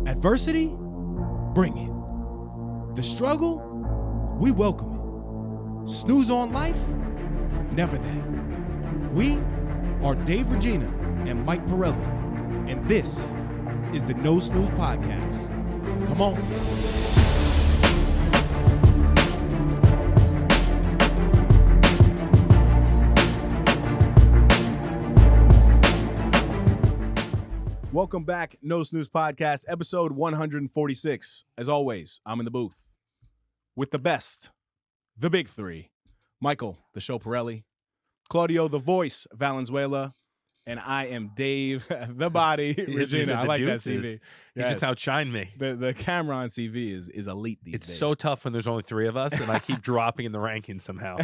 Adversity, bring it. The struggle, we welcome it. Snooze on life, never that. We are Dave Regina and Mike Pirelli, and this is the No Snooze podcast. Come on. Welcome back, No Snooze Podcast, episode 146. As always, I'm in the booth with the best, the big three, Michael, the show Pirelli, Claudio, the voice, Valenzuela, and I am Dave, the body, Regina. I like that CV. You just outshine me. The camera on CV is elite these days. It's so tough when there's only three of us, and I keep dropping in the rankings somehow.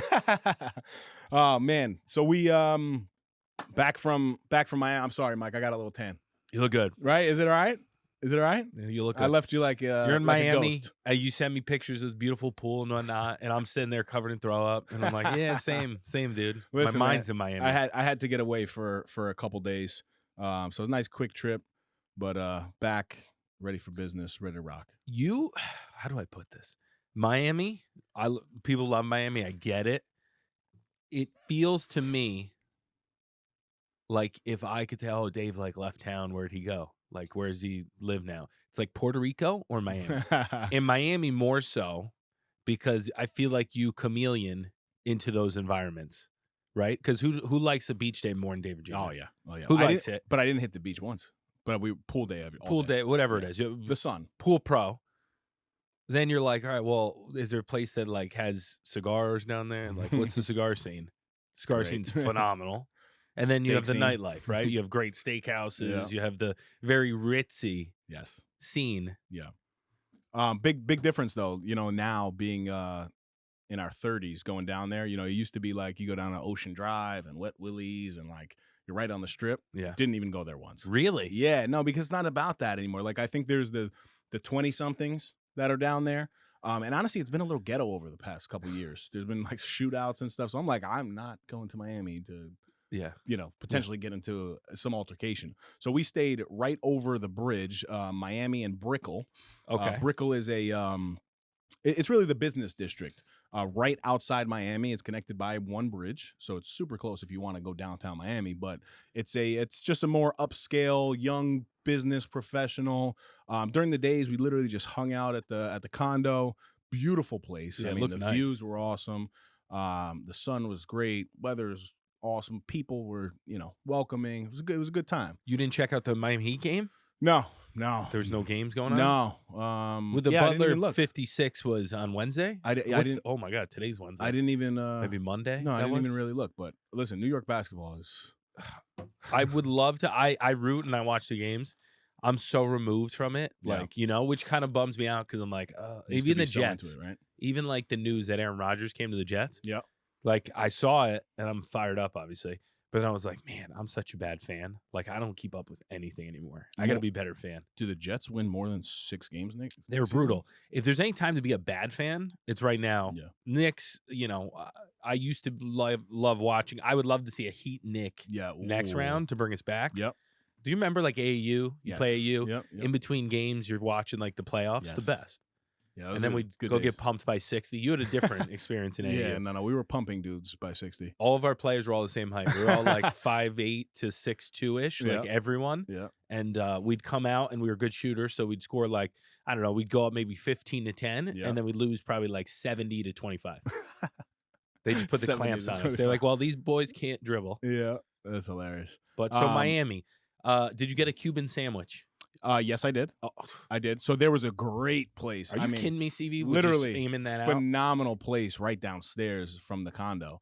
Oh, man. So we back from Miami. I'm sorry, Mike. I got a little tan. You look good. Right? Is it all right? Is it all right? You look good. I left you like you're in like Miami. A ghost. You sent me pictures of this beautiful pool and whatnot, and I'm sitting there covered in throw up, and I'm like, yeah, same, dude. Listen, my mind's man, in Miami. I had to get away for a couple days, so it was a nice quick trip, but back ready for business, ready to rock. How do I put this? Miami. People love Miami. I get it. It feels to me like if I could tell, Dave left town, where'd he go? Like, where does he live now? It's like Puerto Rico or Miami. In Miami, more so, because I feel like you chameleon into those environments, right? Because who likes a beach day more than David Jr.? Oh yeah. Who likes it? But I didn't hit the beach once. But we pool day all day, whatever it is. The sun. Pool pro. Then you're like, all right, well, is there a place that has cigars down there? Like, what's the cigar scene? Cigar scene's phenomenal. And then you have the nightlife, right? You have great steakhouses. Yeah. You have the very ritzy scene. Yeah. Big difference, though, now being in our 30s going down there. It used to be like you go down to Ocean Drive and Wet Willie's and you're right on the strip. Yeah. Didn't even go there once. Really? Yeah. No, because it's not about that anymore. I think there's the 20-somethings that are down there. And honestly, it's been a little ghetto over the past couple of years. There's been shootouts and stuff. So I'm I'm not going to Miami to... potentially get into some altercation. So we stayed right over the bridge, Miami and Brickell. Okay. Brickell is it's really the business district right outside Miami. It's connected by one bridge, so it's super close if you want to go downtown Miami. But it's just a more upscale, young business professional. During the days, we literally just hung out at the condo. Beautiful place. Yeah, the nice. Views were awesome. The sun was great. Weather's awesome. People were, welcoming. It was a good time. You didn't check out the Miami Heat game? No. There was no games going on? No. With the Butler 56 was on Wednesday? I didn't. Oh my God, today's Wednesday. I didn't even. Maybe Monday? No, I didn't even really look. But listen, New York basketball is. I would love to. I root and I watch the games. I'm so removed from it, which kind of bums me out because I'm like, even the Jets, right? Even the news that Aaron Rodgers came to the Jets. Yeah. I saw it and I'm fired up, obviously. But then I was like, man, I'm such a bad fan. I don't keep up with anything anymore. I got to be a better fan. Do the Jets win more than 6 games, Nick? They were brutal. If there's any time to be a bad fan, it's right now. Yeah. Knicks, I used to love watching. I would love to see a Heat Knick next round to bring us back. Yep. Do you remember AAU? You play AAU? Yep. In between games, you're watching the playoffs. Yes. The best. Yeah, and then we'd go get pumped by 60. You had a different experience in AAU. Yeah, no, we were pumping dudes by 60. All of our players were all the same height. We were all 5'8" to 6'2"-ish, everyone. Yeah. And we'd come out and we were good shooters, so we'd score I don't know, we'd go up maybe 15-10, and then we'd lose probably 70-25. They just put the clamps on us. They're like, well, these boys can't dribble. Yeah, that's hilarious. But so Miami, did you get a Cuban sandwich? Yes, I did. Oh. I did. So there was a great place. Are you kidding me, CV? Literally, aiming that phenomenal place right downstairs from the condo.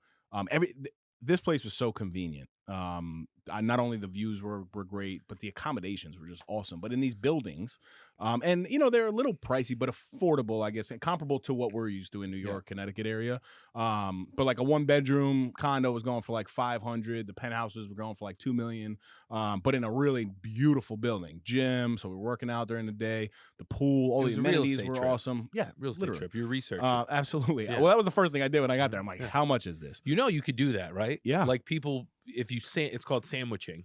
This place was so convenient. Not only the views were great, but the accommodations were just awesome. But in these buildings, and they're a little pricey, but affordable, I guess, and comparable to what we're used to in New York, Connecticut area. But a 1-bedroom condo was going for $500,000. The penthouses were going for $2 million. But in a really beautiful building, gym. So we're working out during the day. The pool, all the amenities were awesome. Yeah, real estate trip. Your research. Absolutely. Yeah. Well, that was the first thing I did when I got there. I'm like, how much is this? You could do that, right? Yeah. People, if you say it's called sandwiching.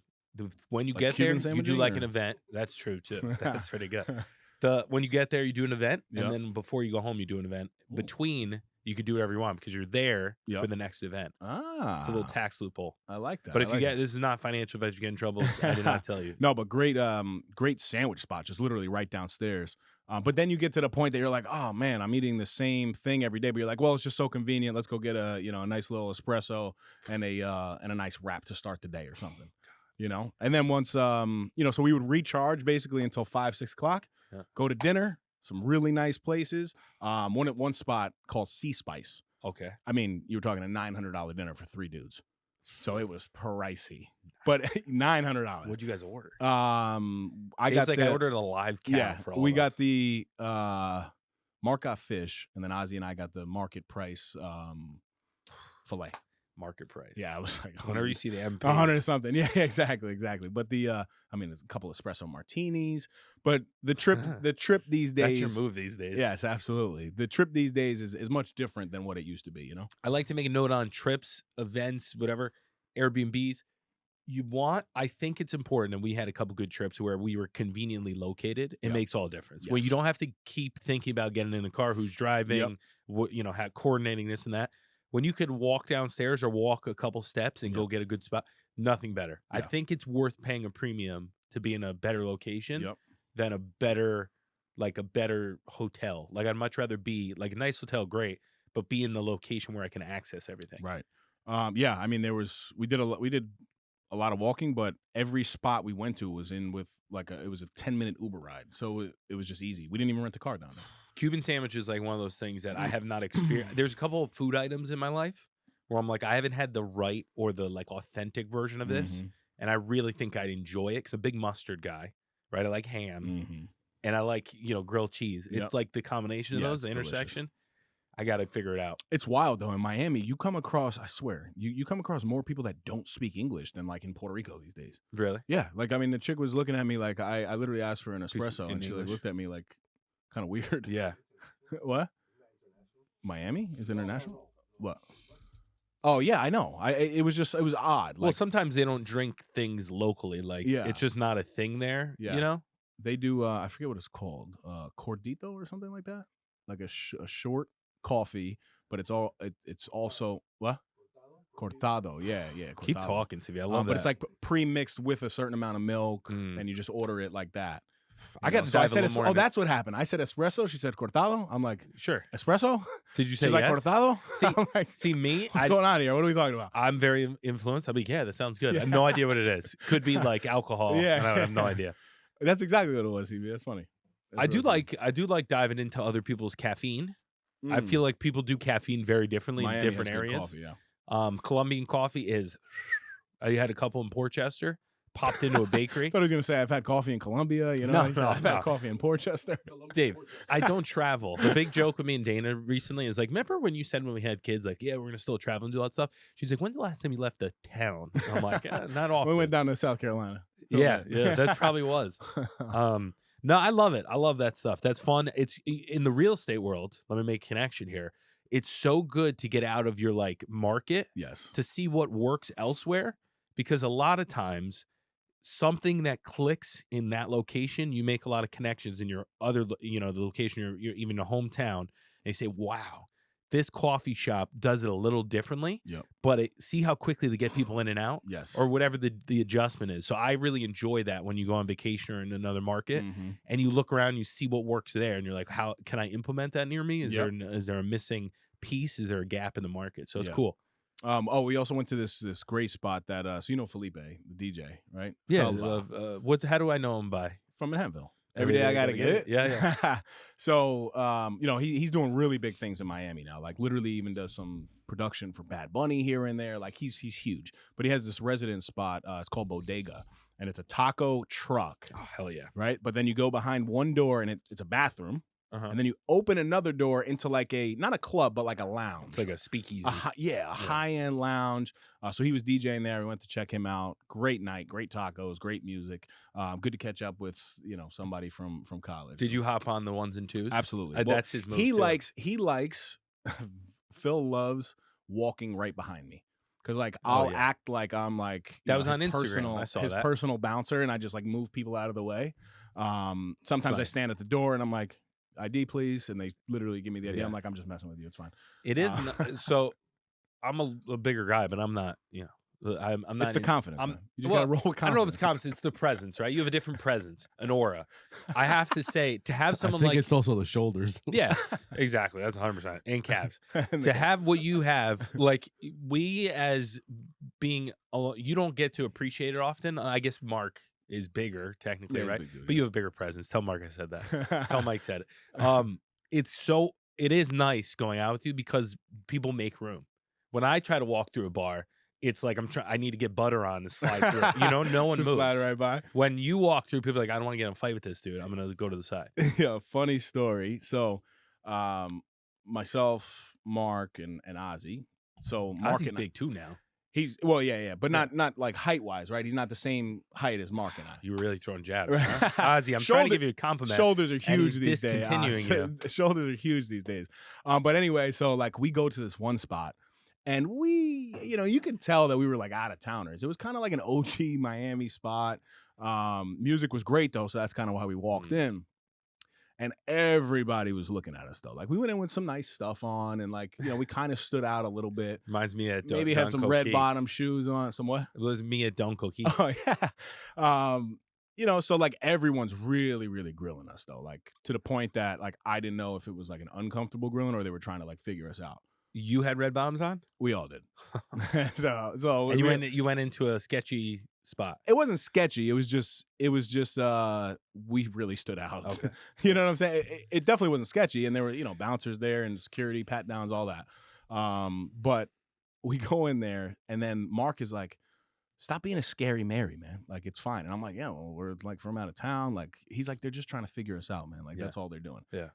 When you get Cuban there, you do an event. That's true too. That's pretty good. When you get there, you do an event, and Yep. then before you go home, you do an event. Ooh. Between, you could do whatever you want because you're there for Yep. the next event. Ah, It's a little tax loophole. I like that. But I if you like get that. this is not financial advice, you get in trouble. I did not tell you. No, but great sandwich spot, just literally right downstairs. But then you get to the point that you're like, oh man, I'm eating the same thing every day. But you're like, well, it's just so convenient. Let's go get a nice little espresso and a nice wrap to start the day or something. And then once so we would recharge basically until 5-6 o'clock. Yeah. Go to dinner, some really nice places. One spot called Sea Spice. Okay. I mean, you were talking a $900 dinner for 3 dudes. So it was pricey, but $900. What'd you guys order? I Dave's got I ordered a live cow for all we of got us. the Mark got fish, and then Ozzy and I got the market price filet. Market price. Yeah, I was like, whenever you see the MP, 100 something. Yeah, exactly. But the there's a couple espresso martinis, but the trip these days. that's your move these days. Yes, absolutely. The trip these days is much different than what it used to be. I like to make a note on trips, events, whatever, Airbnbs. I think it's important, and we had a couple good trips where we were conveniently located. It makes all the difference. When you Yes. don't have to keep thinking about getting in a car, who's driving, coordinating this and that. When you could walk downstairs or walk a couple steps and go get a good spot, nothing better. I Yeah. think it's worth paying a premium to be in a better location Yep. than a better hotel. Like I'd much rather be like a nice hotel, great, but be in the location where I can access everything. Right. Yeah. I mean, we did a lot of walking, but every spot we went to was in with it was a 10-minute Uber ride, so it was just easy. We didn't even rent a car down there. Cuban sandwich is like one of those things that I have not experienced. There's a couple of food items in my life where I'm like, I haven't had the right or the authentic version of this, Mhm. and I really think I'd enjoy it because I'm a big mustard guy, right? I like ham, Mhm. and I like grilled cheese. Yep. It's like the combination of Yeah, those, the it's delicious. intersection. I got to figure it out. It's wild though. In Miami, you come across, I swear, you come across more people that don't speak English than in Puerto Rico these days. Really? Yeah, the chick was looking at me like I literally asked for an Speaks espresso, in and she English? looked at me like kind of weird. Yeah. What? Miami is international? What? Oh yeah, I know. It was odd. Well, sometimes they don't drink things locally. Yeah. It's just not a thing there. Yeah. They do. I forget what it's called. Cordito or something like that. Like a short coffee, but it's also what? Cortado. Yeah. Cortado. Keep talking, CV. I love that. But it's like pre-mixed with a certain amount of milk, Mm. and you just order it like that. I got to So I dive a said, little more. oh, that's what happened. I said espresso. She said cortado. I'm like, sure. espresso? Did you say She's like, yes? cortado? See- I'm like, See me? what's going on here? What are we talking about? I'm very influenced. I'll be, yeah, that sounds good. I have no idea what it is. Could be like alcohol. Yeah. And I have no idea. That's exactly what it was, CB. That's funny. That's I do really funny. like diving into other people's caffeine. I Mm. feel like people do caffeine very differently Miami in has different good areas. coffee, yeah. Colombian coffee is. I had a couple in Portchester. Popped into a bakery. I thought I was going to say I've had coffee in Colombia. No, I've had no. coffee in Portchester. Dave, I don't travel. The big joke with me and Dana recently is like, remember when you said when we had kids, like, yeah, we're going to still travel and do all that stuff? She's like, when's the last time you left the town? And I'm like, not often. We went down to South Carolina. Yeah, that probably was. No, I love it. I love that stuff. That's fun. It's in the real estate world. Let me make a connection here. It's so good to get out of your market Yes. to see what works elsewhere, because a lot of times something that clicks in that location, you make a lot of connections in your other, the location, your even your hometown, and you say, wow, this coffee shop does it a little differently, Yep. but see how quickly they get people in and out, Yes. or whatever the adjustment is. So I really enjoy that when you go on vacation or in another market Mhm. and you look around, you see what works there, and you're like, how can I implement that near me? Is Yep. there a missing piece? Is there a gap in the market? So it's Yeah. cool. We also went to this great spot that so you know Felipe, the DJ, right? Yeah. Felva, How do I know him by? from Manhattanville. Every Every day day I you gotta gotta get get it. it. Yeah. So he's doing really big things in Miami now. Like literally even does some production for Bad Bunny here and there. Like he's huge. But he has this residence spot. It's called Bodega, and it's a taco truck, Oh, hell yeah. right? But then you go behind one door and it's a bathroom, Uh-huh. and then you open another door into like not a club but like a lounge. It's like a speakeasy. A high-end lounge. So he was DJing there. We went to check him out. Great night, great tacos, great music. Good to catch up with somebody from college. Did you hop on the ones and twos? Absolutely. Well, That's his move. he too. likes Phil loves walking right behind me. because like Oh, I'll yeah. act like I'm like That was on Instagram. I saw his that. personal bouncer, and I just like move people out of the the way. Sometimes I nice. stand at the door and I'm like, ID, please, and they literally give me the ID. Yeah. I'm like, I'm just messing with you. It's fine. It is so I'm a bigger guy, but I'm not, I'm It's not the in confidence, I'm man. You just well, gotta roll with I don't know if it's confidence. confidence, it's the presence, right? You have a different presence, an aura. I have to say, to have I someone think like it's also the shoulders. yeah, exactly. That's 100%. And calves. And To the- have what you have, like we as being, you don't get to appreciate it often. I guess Mark is bigger technically, Yeah, he's a right? big dude, But yeah. you have a bigger presence. Tell Mark I said that. Tell Mike said it. It is nice going out with you because people make room. When I try to walk through a bar, it's like I need to get butter on to slide through. No one Just moves. slide right by. When you walk through, people are like, I don't want to get in a fight with this dude. I'm gonna go to the side. Yeah, funny story. So, myself, Mark, and Ozzy. So Mark Ozzy's and big too now. he's yeah, but not like height wise, right? He's not the same height as Mark and I. You were really throwing jabs, Right. huh? Ozzy, I'm trying to give you a compliment. Shoulders are huge he's these days. discontinuing Shoulders are huge these days. But anyway, so like we go to this one spot, and we, you could tell that we were like out of towners. It was kind of like an OG Miami spot. Music was great though, so that's kind of why we walked in. And everybody was looking at us though. Like we went in with some nice stuff on, and like we kind of stood out a little bit. Reminds me of Maybe had some red bottom shoes on. Some what? It was me at Dunko Key. Oh yeah. So like everyone's really, really grilling us though. Like to the point that like I didn't know if it was like an uncomfortable grilling or they were trying to like figure us out. You had red bottoms on, We all did. so and you went into a sketchy spot. It wasn't sketchy. It was just we really stood out. Okay. You know what I'm saying? It definitely wasn't sketchy, and there were bouncers there and security, pat downs, all that. But we go in there, and then Mark is like, "Stop being a scary Mary, man. Like it's fine." And I'm like, "Yeah, well, we're like from out of town." Like he's like, "They're just trying to figure us out, man. Like Yeah. that's all they're doing." Yeah.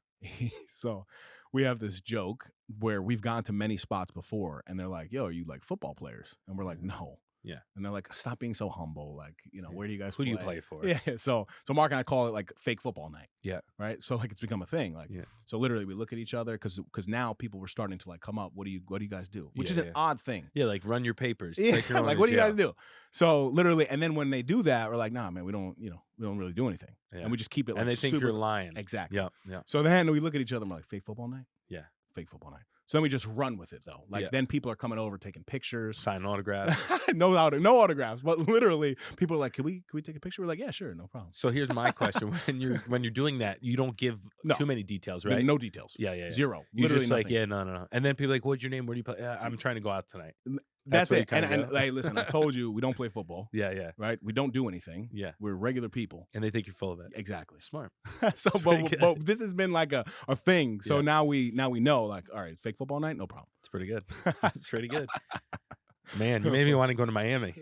So we have this joke where we've gone to many spots before, and they're like, "Yo, are you like football players?" And we're like, "No." Yeah. And they're like, "Stop being so humble. Like, where do you guys Who play? do you play for? Yeah. So Mark and I call it like fake football night. Yeah. Right. So like it's become a thing. Like, Yeah. so literally we look at each other because now people were starting to like come up. What do you guys do? Which Yeah, is an yeah. odd thing. Yeah, like run your papers. Yeah. Take your own Like, to what do you jail. guys do? So literally, and then when they do that, we're like, nah, man, we don't really do anything. Yeah. And we just keep it like And they think super, you're lying. exactly. Yeah. Yeah. So then we look at each other and we're like, fake football night? Yeah. Fake football night. So then we just run with it though. Like Yeah. then people are coming over taking pictures. Sign autographs. no autographs, but literally people are like, can we take a picture? We're like, yeah, sure, no problem. So here's my question: when you're doing that, you don't give No. too many details, I mean, right? no details. Yeah, yeah, yeah. Zero. You Literally just like, nothing. yeah, no. And then people are like, what's your name? Where do you play? I'm trying to go out tonight. That's what you it. kinda And go. hey, listen, I told you we don't play football, Yeah, yeah, right? We don't do anything. yeah. We're regular people. And they think you're full of it. Exactly. Smart. So, pretty good. but this has been like a thing. So Yeah. now we know, like, all right, fake football night, no problem. It's pretty good. It's pretty good. Man, you made me want to go to Miami.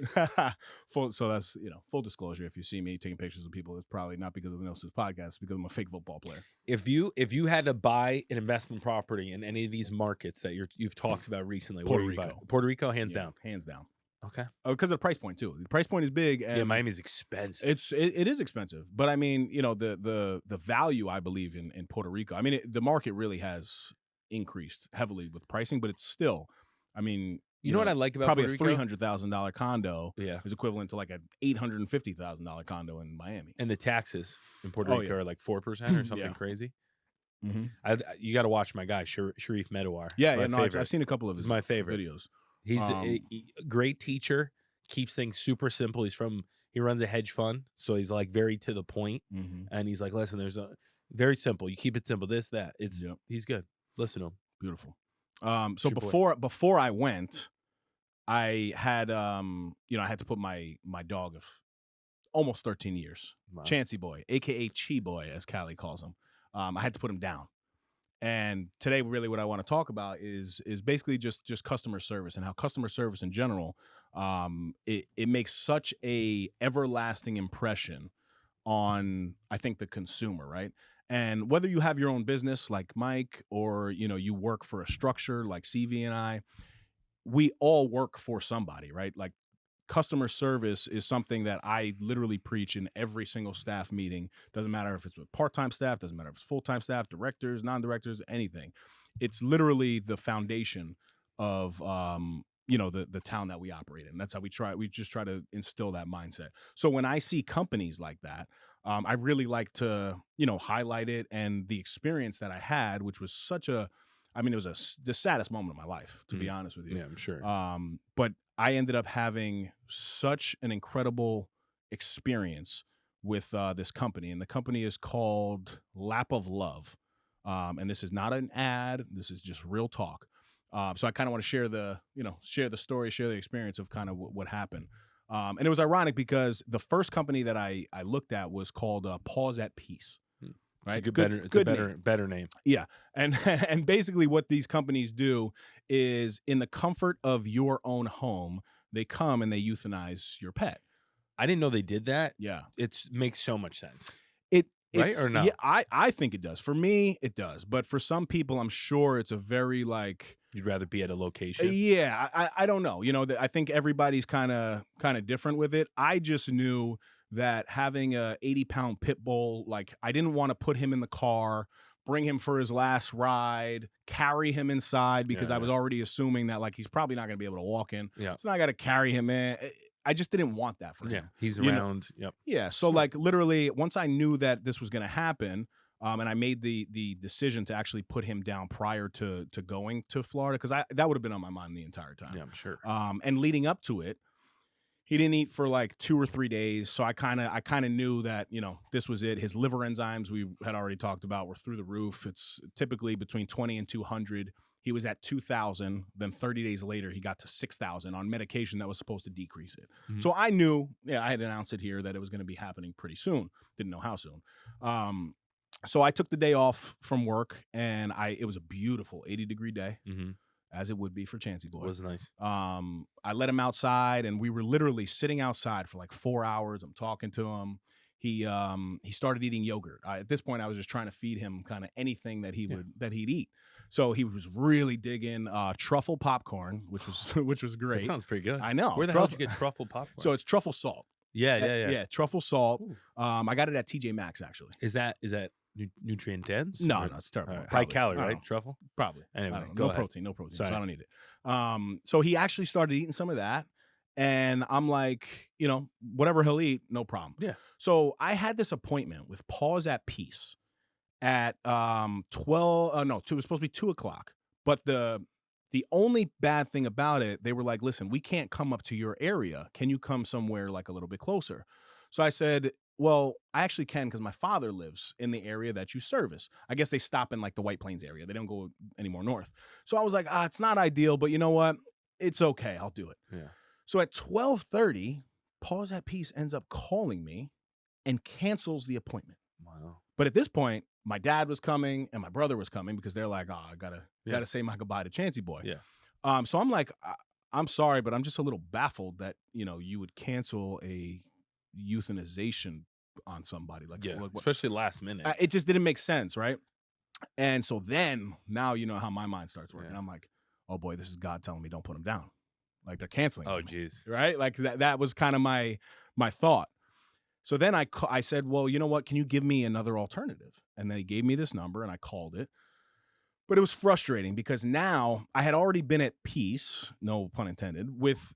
So that's full disclosure. If you see me taking pictures of people, it's probably not because of the No Snooze podcast, it's because I'm a fake football player. If you had to buy an investment property in any of these markets that you've talked about recently, Puerto where you buy Rico. it? Puerto Rico, hands Yeah, down. hands down. Okay. Because of the price point too. The price point is big. And Yeah, Miami's expensive. it is expensive, but I mean, the value I believe in Puerto Rico. I mean, the market really has increased heavily with pricing, but it's still, I mean, You know what I like about probably Puerto a Rico? $300,000 condo Yeah. is equivalent to like an $850,000 condo in Miami. And the taxes in Puerto Oh, Rico yeah. are like 4% or something Yeah. crazy. Mm-hmm. You got to watch my guy Sharif Medawar. Yeah, He's my no, favorite. I've seen a couple of He's his my favorite. videos. He's a great teacher. Keeps things super simple. He runs a hedge fund, so he's like very to the point. Mm-hmm. And he's like, listen, there's a very simple. You keep it simple. This, that. Yep. He's good. Listen to him. Beautiful. So Good boy. before I went, I had I had to put my dog of almost 13 years, Wow. Chancey Boy, aka Chi Boy, as Callie calls him. I had to put him down. And today, really, what I want to talk about is basically just customer service and how customer service in general, it makes such a everlasting impression on, I think, the consumer, right? And whether you have your own business like Mike, or you work for a structure like CV and I, we all work for somebody, right? Like customer service is something that I literally preach in every single staff meeting. Doesn't matter if it's with part-time staff, doesn't matter if it's full-time staff, directors, non-directors, anything. It's literally the foundation of the town that we operate in. That's how we just try to instill that mindset. So when I see companies like that, I really like to, highlight it, and the experience that I had, which was it was the saddest moment of my life, to be honest with you. Yeah, I'm sure. But I ended up having such an incredible experience with this company, and the company is called Lap of Love. And this is not an ad. This is just real talk. So I kind of want to share the story, share the experience of kind of what happened. And it was ironic because the first company that I looked at was called Pause at Peace. Right? It's a better name. Yeah. And and basically what these companies do is, in the comfort of your own home, they come and they euthanize your pet. I didn't know they did that. Yeah. It makes so much sense. It's, or no? Yeah, I think it does. For me, it does. But for some people, I'm sure it's a very you'd rather be at a location. Yeah, I don't know. I think everybody's kind of different with it. I just knew that having a 80-pound pit bull, I didn't want to put him in the car, bring him for his last ride, carry him inside, because I was already assuming that he's probably not going to be able to walk in. Yeah. So now I got to carry him in. I just didn't want that for him. Yeah, he's around. Yep. Yeah. So literally, once I knew that this was going to happen, and I made the decision to actually put him down prior to going to Florida, because that would have been on my mind the entire time. Yeah, I'm sure. And leading up to it, he didn't eat for 2 or 3 days. So I kind of knew that, this was it. His liver enzymes, we had already talked about, were through the roof. It's typically between 20 and 200. He was at 2,000. Then 30 days later, he got to 6,000 on medication that was supposed to decrease it. Mm-hmm. So I knew, I had announced it here, that it was going to be happening pretty soon. Didn't know how soon. So I took the day off from work, and it was a beautiful 80-degree day, as it would be for Chansey Boy. It was nice. I let him outside, and we were literally sitting outside for 4 hours. I'm talking to him. He started eating yogurt. At this point, I was just trying to feed him kind of anything that he'd eat. So he was really digging truffle popcorn, which was great. That sounds pretty good. I know. Where the hell did you get truffle popcorn? So it's truffle salt. Yeah. Truffle salt. I got it at TJ Maxx, actually. Is that nutrient dense? No, it's terrible. High calorie, right? Truffle? Probably. Anyway, no protein. Sorry. So I don't need it. Sorry. So he actually started eating some of that. And I'm like, whatever he'll eat, no problem. Yeah. So I had this appointment with Pause at Peace at 12. No, it was supposed to be 2:00. But the only bad thing about it, they were like, listen, we can't come up to your area. Can you come somewhere a little bit closer? So I said, well, I actually can, because my father lives in the area that you service. I guess they stop in the White Plains area. They don't go any more north. So I was like, it's not ideal, but you know what? It's okay. I'll do it. Yeah. So at 12:30, Pause at Peace ends up calling me and cancels the appointment. Wow. But at this point, my dad was coming and my brother was coming, because they're like, I gotta say my goodbye to Chansey Boy. Yeah. So I'm like, I'm sorry, but I'm just a little baffled that, you would cancel a euthanization on somebody. Especially last minute. It just didn't make sense, right? And so then, now you know how my mind starts working. Yeah. I'm like, oh boy, this is God telling me don't put him down. They're canceling. Oh, geez. Right? That was kind of my thought. So then I said, well, you know what? Can you give me another alternative? And they gave me this number, and I called it. But it was frustrating, because now I had already been at peace, no pun intended, with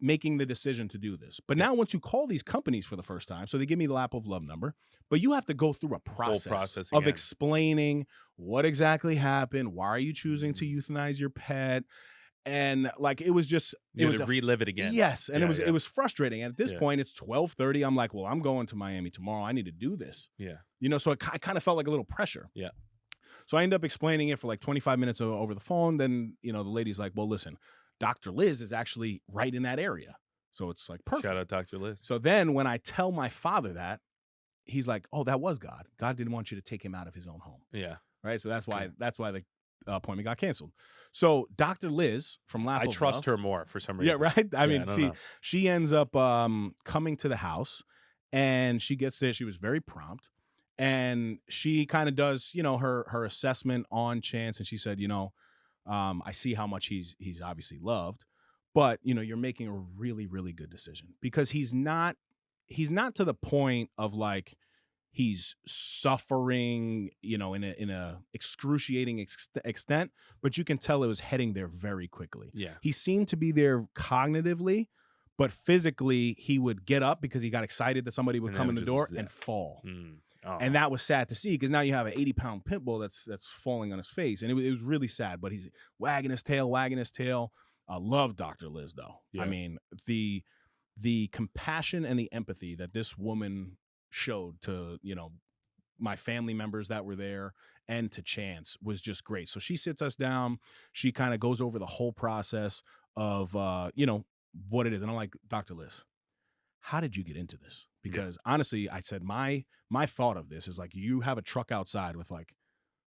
making the decision to do this. But now once you call these companies for the first time, so they give me the Lap of Love number, but you have to go through a process of explaining what exactly happened. Why are you choosing to euthanize your pet? And it was just, you had to relive it again. Yes. And it was frustrating. And at this point, it's 12:30. I'm like, well, I'm going to Miami tomorrow. I need to do this. Yeah. So I kind of felt like a little pressure. Yeah. So I ended up explaining it for 25 minutes over the phone. Then, the lady's like, well, listen, Dr. Liz is actually right in that area. So it's perfect. Shout out Dr. Liz. So then when I tell my father that, he's like, oh, that was God. God didn't want you to take him out of his own home. Yeah. Right. So that's why the appointment got canceled. So Dr. Liz from Lap of Love, trust her more for some reason. Yeah, right. I mean, she ends up coming to the house, and she gets there. She was very prompt, and she kind of does, her assessment on Chance, and she said, I see how much he's obviously loved, but you're making a really, really good decision, because he's not to the point of He's suffering, in a excruciating extent, but you can tell it was heading there very quickly. Yeah. He seemed to be there cognitively, but physically he would get up because he got excited that somebody would And come that in the was door just and zip. fall. Oh. And that was sad to see because now you have an 80-pound pit bull that's falling on his face. And it was really sad, but he's wagging his tail. I love Dr. Liz, though. Yeah. I mean, the compassion and the empathy that this woman showed to, my family members that were there and to Chance was just great. So she sits us down. She kind of goes over the whole process of, what it is. And I'm like, Dr. Liz, how did you get into this? Because honestly, I said, my thought of this is like, you have a truck outside with like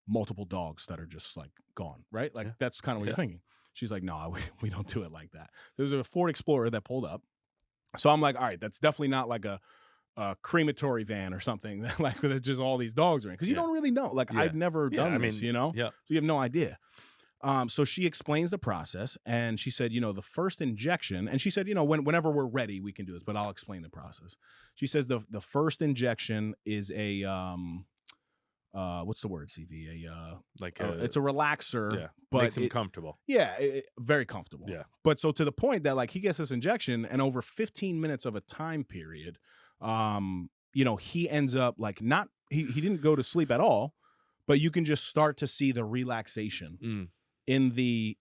multiple dogs that are just like gone, right? Like that's kind of what you're thinking. She's like, no, we don't do it like that. There was a Ford Explorer that pulled up. So I'm like, all right, that's definitely not like a crematory van or something like that just all these dogs are in. Cause you don't really know. Like I've never done this, Yeah. So you have no idea. So she explains the process and she said, the first injection, and she said, whenever we're ready, we can do this, but I'll explain the process. She says the first injection is a, what's the word, CV? It's a relaxer, but makes him comfortable. Yeah, very comfortable. Yeah. But so to the point that like he gets this injection and over 15 minutes of a time period, he ends up like he didn't go to sleep at all, but you can just start to see the relaxation in the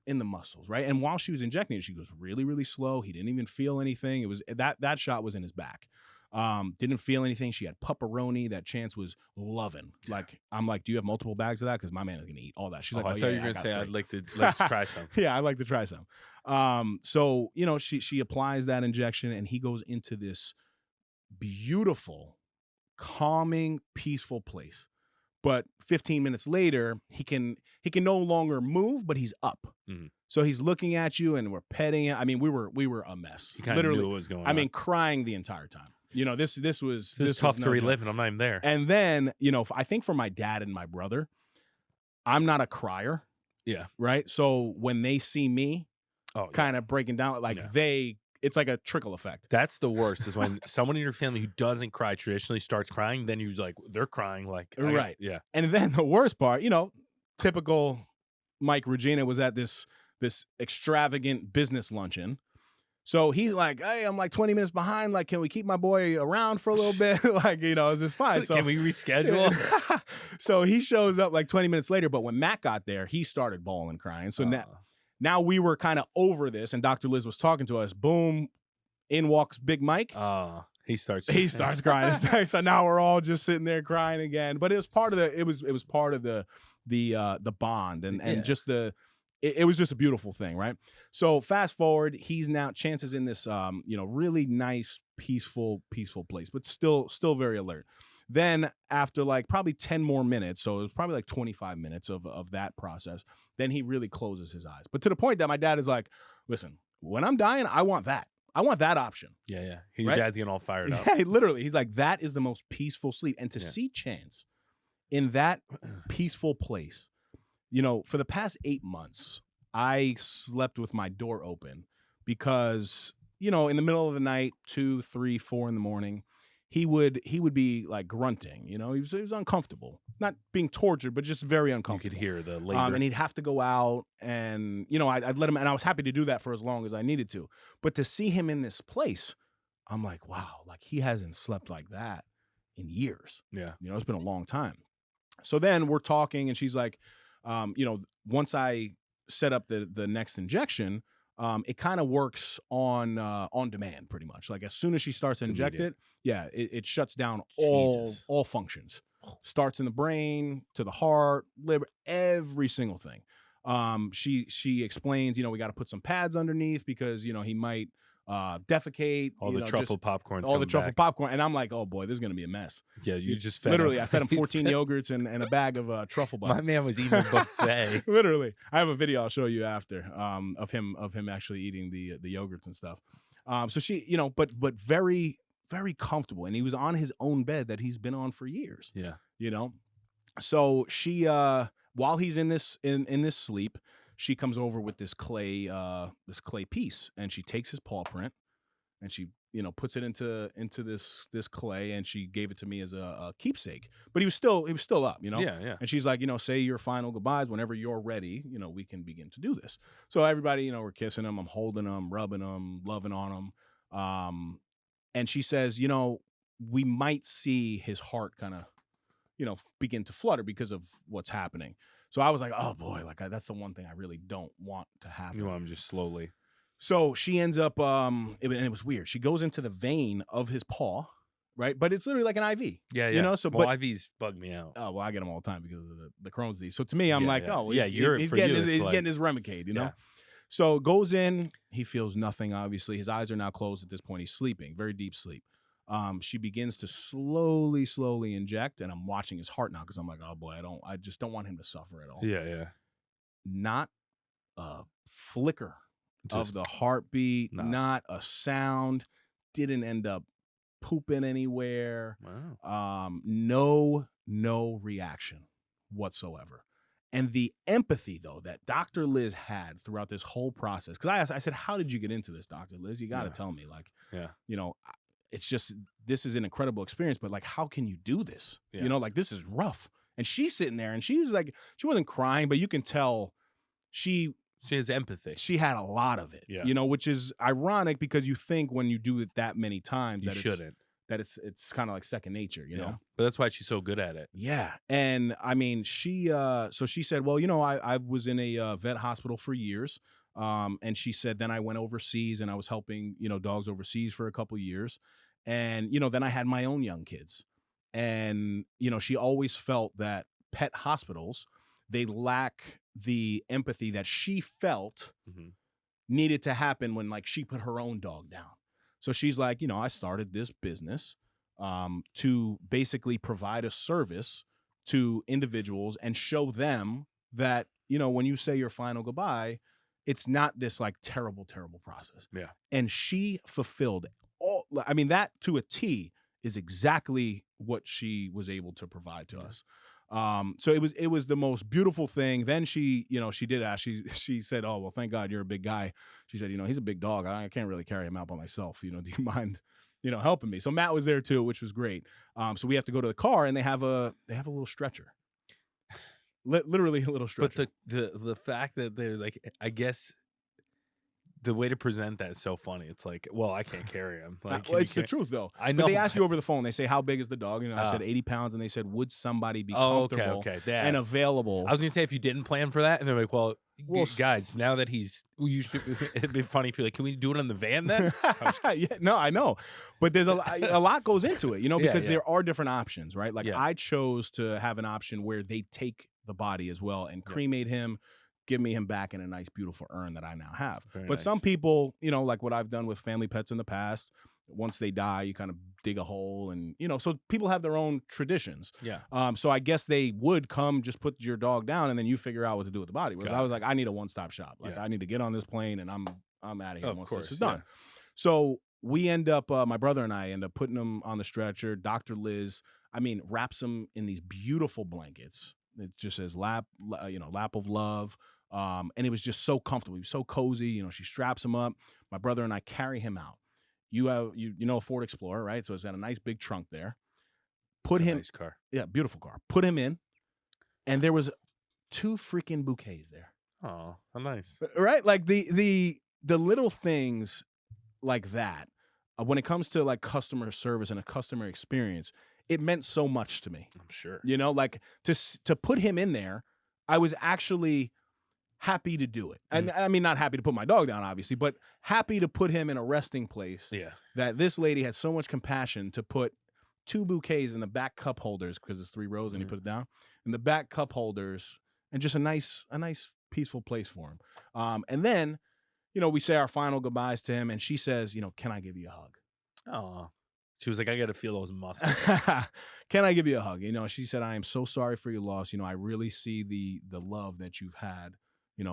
muscles, right? And while she was injecting it, she goes really, really slow. He didn't even feel anything. It was that shot was in his back. Didn't feel anything. She had pepperoni that Chance was loving. Like, I'm like, do you have multiple bags of that? Because my man is gonna eat all that. She's like, I thought you were gonna say 3. I'd like to try some. Yeah, I'd like to try some. So she applies that injection and he goes into this beautiful, calming, peaceful place. But 15 minutes later, he can no longer move, but he's up. So he's looking at you and we're petting it. I mean, we were a mess. He kind Literally of knew what was going on. I mean, crying the entire time. This was tough was to no relive, joke. and I'm not even there. And then, I think for my dad and my brother, I'm not a crier. Yeah. Right. So when they see me kind of breaking down, like it's like a trickle effect. That's the worst is when someone in your family who doesn't cry traditionally starts crying, then you're like, they're crying. Like, right. Yeah. And then the worst part, typical Mike Regina was at this extravagant business luncheon. So he's like, hey, I'm like 20 minutes behind. Like, can we keep my boy around for a little bit? Like, is this fine? So can we reschedule? So he shows up like 20 minutes later. But when Matt got there, he started bawling, crying. So now we were kind of over this. And Dr. Liz was talking to us. Boom. In walks Big Mike. He starts crying. So now we're all just sitting there crying again. But it was part of the bond and just it was just a beautiful thing, right? So fast forward, Chance is in this really nice, peaceful place, but still very alert. Then after like probably 10 more minutes, so it was probably like 25 minutes of that process, then he really closes his eyes. But to the point that my dad is like, listen, when I'm dying, I want that. I want that option. Yeah. Your dad's getting all fired up. Yeah, literally. He's like, that is the most peaceful sleep. And to see Chance in that peaceful place, for the past 8 months, I slept with my door open because, in the middle of the night, 2, 3, 4 in the morning, he would be like grunting, he was uncomfortable, not being tortured, but just very uncomfortable. You could hear the labor. And he'd have to go out and, I'd let him, and I was happy to do that for as long as I needed to. But to see him in this place, I'm like, wow, like he hasn't slept like that in years. Yeah. It's been a long time. So then we're talking and she's like, once I set up the next injection, it kind of works on demand pretty much. Like as soon as she starts to inject it, it shuts down all functions. Starts in the brain, to the heart, liver, every single thing. She explains, we got to put some pads underneath because, he might defecate. All the truffle popcorn. All the truffle popcorn. And I'm like, oh boy, this is going to be a mess. Yeah, you just fed literally, him. I fed him 14 yogurts and a bag of truffle butter. My man was eating a buffet. Literally. I have a video I'll show you after of him actually eating the yogurts and stuff. So she, but very, very comfortable. And he was on his own bed that he's been on for years. Yeah. So she while he's in this sleep, she comes over with this clay piece and she takes his paw print and she, puts it into this clay, and she gave it to me as a keepsake. But he was still up, Yeah, yeah. And she's like, say your final goodbyes whenever you're ready. We can begin to do this. So everybody, we're kissing him, I'm holding him, rubbing him, loving on him. And she says, we might see his heart kind of, begin to flutter because of what's happening. So I was like, oh boy, like that's the one thing I really don't want to happen. You want him just slowly. So she ends up, and it was weird. She goes into the vein of his paw, right? But it's literally like an IV. Yeah, yeah. So well, but IVs bug me out. oh well, I get them all the time because of the Crohn's disease. So to me, I'm Yeah, like, yeah. oh well, Yeah, he's for getting you, his, it's he's like- getting his Remicade, Yeah. So goes in, he feels nothing. Obviously, his eyes are now closed at this point. He's sleeping, very deep sleep. She begins to slowly inject, and I'm watching his heart now because I'm like, oh boy, I just don't want him to suffer at all. Yeah, yeah. Not a flicker of Just the heartbeat, no. not a sound. Didn't end up pooping anywhere. Wow. No reaction whatsoever. And the empathy, though, that Dr. Liz had throughout this whole process, because I said, how did you get into this, Dr. Liz? You got to tell me. Like, it's just, this is an incredible experience, but like, how can you do this? Yeah. Like, this is rough. And she's sitting there, and she was like, she wasn't crying, but you can tell she has empathy. She had a lot of it, which is ironic because you think when you do it that many times you shouldn't. It's kind of like second nature, know? But that's why she's so good at it. Yeah. And I mean, so she said, well, I was in a vet hospital for years. And she said, then I went overseas and I was helping, dogs overseas for a couple years. And, then I had my own young kids. And, she always felt that pet hospitals, they lack the empathy that she felt needed to happen when like she put her own dog down. So she's like, I started this business to basically provide a service to individuals and show them that, when you say your final goodbye, it's not this like terrible process. Yeah. And she fulfilled that to a T is exactly what she was able to provide to us. So it was the most beautiful thing. Then she did ask, she said, oh, well, thank God you're a big guy. She said, he's a big dog. I can't really carry him out by myself. Do you mind, helping me? So Matt was there too, which was great. So we have to go to the car and they have a little stretcher, literally a little stretcher. But the fact that they're like, I guess the way to present that is so funny. It's like, well, I can't carry him. Like, well, it's the truth, though. I know. But they ask you over the phone. They say, how big is the dog? I said 80 pounds. And they said, would somebody be comfortable and available? I was going to say, if you didn't plan for that. And they're like, well guys, now that it'd be funny if you're like, can we do it on the van then? Yeah, no, I know. But there's a lot goes into it, because there are different options, right? Like I chose to have an option where they take the body as well and cremate him, give me him back in a nice, beautiful urn that I now have. Very but nice. Some people, like what I've done with family pets in the past, once they die, you kind of dig a hole and, so people have their own traditions. Yeah. So I guess they would come, just put your dog down and then you figure out what to do with the body. Whereas I was like, I need a one-stop shop. Like I need to get on this plane and I'm out of here once this is done. So we end up, my brother and I end up putting him on the stretcher. Dr. Liz, wraps him in these beautiful blankets. It just says lap of love. And it was just so comfortable. He was so cozy. She straps him up. My brother and I carry him out. You have a Ford Explorer, right? So it's got a nice big trunk there. Nice car. Yeah, beautiful car. Put him in, and there was 2 freaking bouquets there. Oh, how nice. Right? Like the little things like that, when it comes to like customer service and a customer experience, it meant so much to me. I'm sure. Like to put him in there, I was actually happy to do it. And not happy to put my dog down, obviously, but happy to put him in a resting place. Yeah. That this lady had so much compassion to put 2 bouquets in the back cup holders, because it's 3 rows and you put it down in the back cup holders, and just a nice peaceful place for him. And then, we say our final goodbyes to him, and she says, can I give you a hug? Oh, she was like, I got to feel those muscles. Can I give you a hug? She said, I am so sorry for your loss. I really see the love that you've had,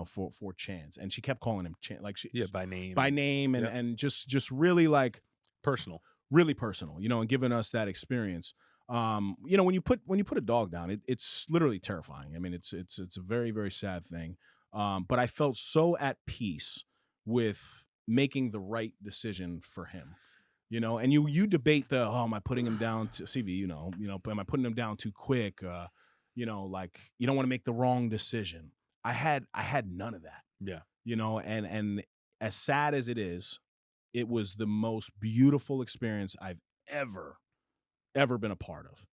for Chance. And she kept calling him Chance, like by name. And just really like personal, really personal, and giving us that experience. When you put a dog down, it's literally terrifying. It's a very, very sad thing. But I felt so at peace with making the right decision for him. And you debate am I putting him down to CV, am I putting him down too quick? Like you don't want to make the wrong decision. I had none of that, Yeah. and as sad as it was the most beautiful experience I've ever been a part of.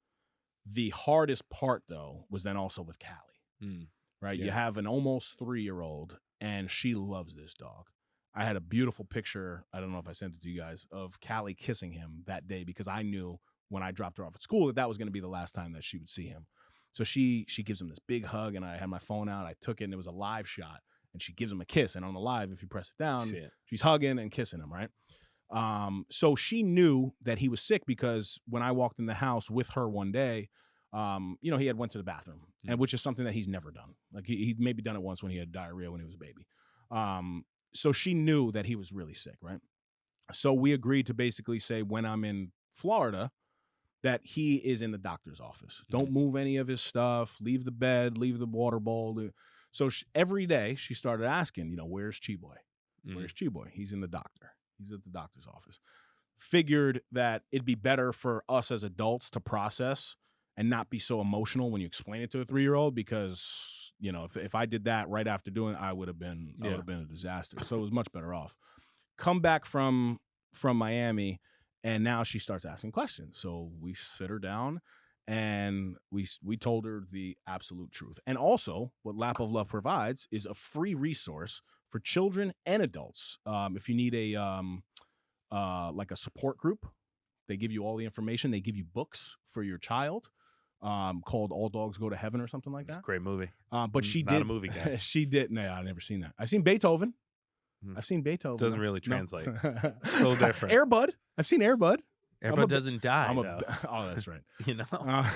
The hardest part though was then also with Callie. Right? Yeah. You have an almost 3-year-old and she loves this dog. I had a beautiful picture, I don't know if I sent it to you guys, of Callie kissing him that day because I knew when I dropped her off at school that was going to be the last time that she would see him. So she gives him this big hug, and I had my phone out. I took it, and it was a live shot, and she gives him a kiss. And on the live, if you press it down, she's hugging and kissing him, right? So she knew that he was sick because when I walked in the house with her one day, he had went to the bathroom, and which is something that he's never done. Like he'd maybe done it once when he had diarrhea when he was a baby. So she knew that he was really sick, right? So we agreed to basically say when I'm in Florida that he is in the doctor's office. Don't move any of his stuff. Leave the bed. Leave the water bowl. So every day she started asking, where's Chi Boy? Where's Chi Boy? He's in the doctor. He's at the doctor's office. Figured that it'd be better for us as adults to process and not be so emotional when you explain it to a 3-year-old because, if I did that right after doing it, I would have been a disaster. So it was much better off. Come back from Miami, and now she starts asking questions. So we sit her down and we told her the absolute truth. And also what Lap of Love provides is a free resource for children and adults. If you need like a support group, they give you all the information. They give you books for your child. Called All Dogs Go to Heaven or something like that. Great movie. But she Not did. a movie guy. She did. No, I've never seen that. I've seen Beethoven. I've seen Beethoven. Doesn't really translate. No. So different. Air Bud. I've seen Air Bud. Air Bud doesn't die, though. Oh, that's right.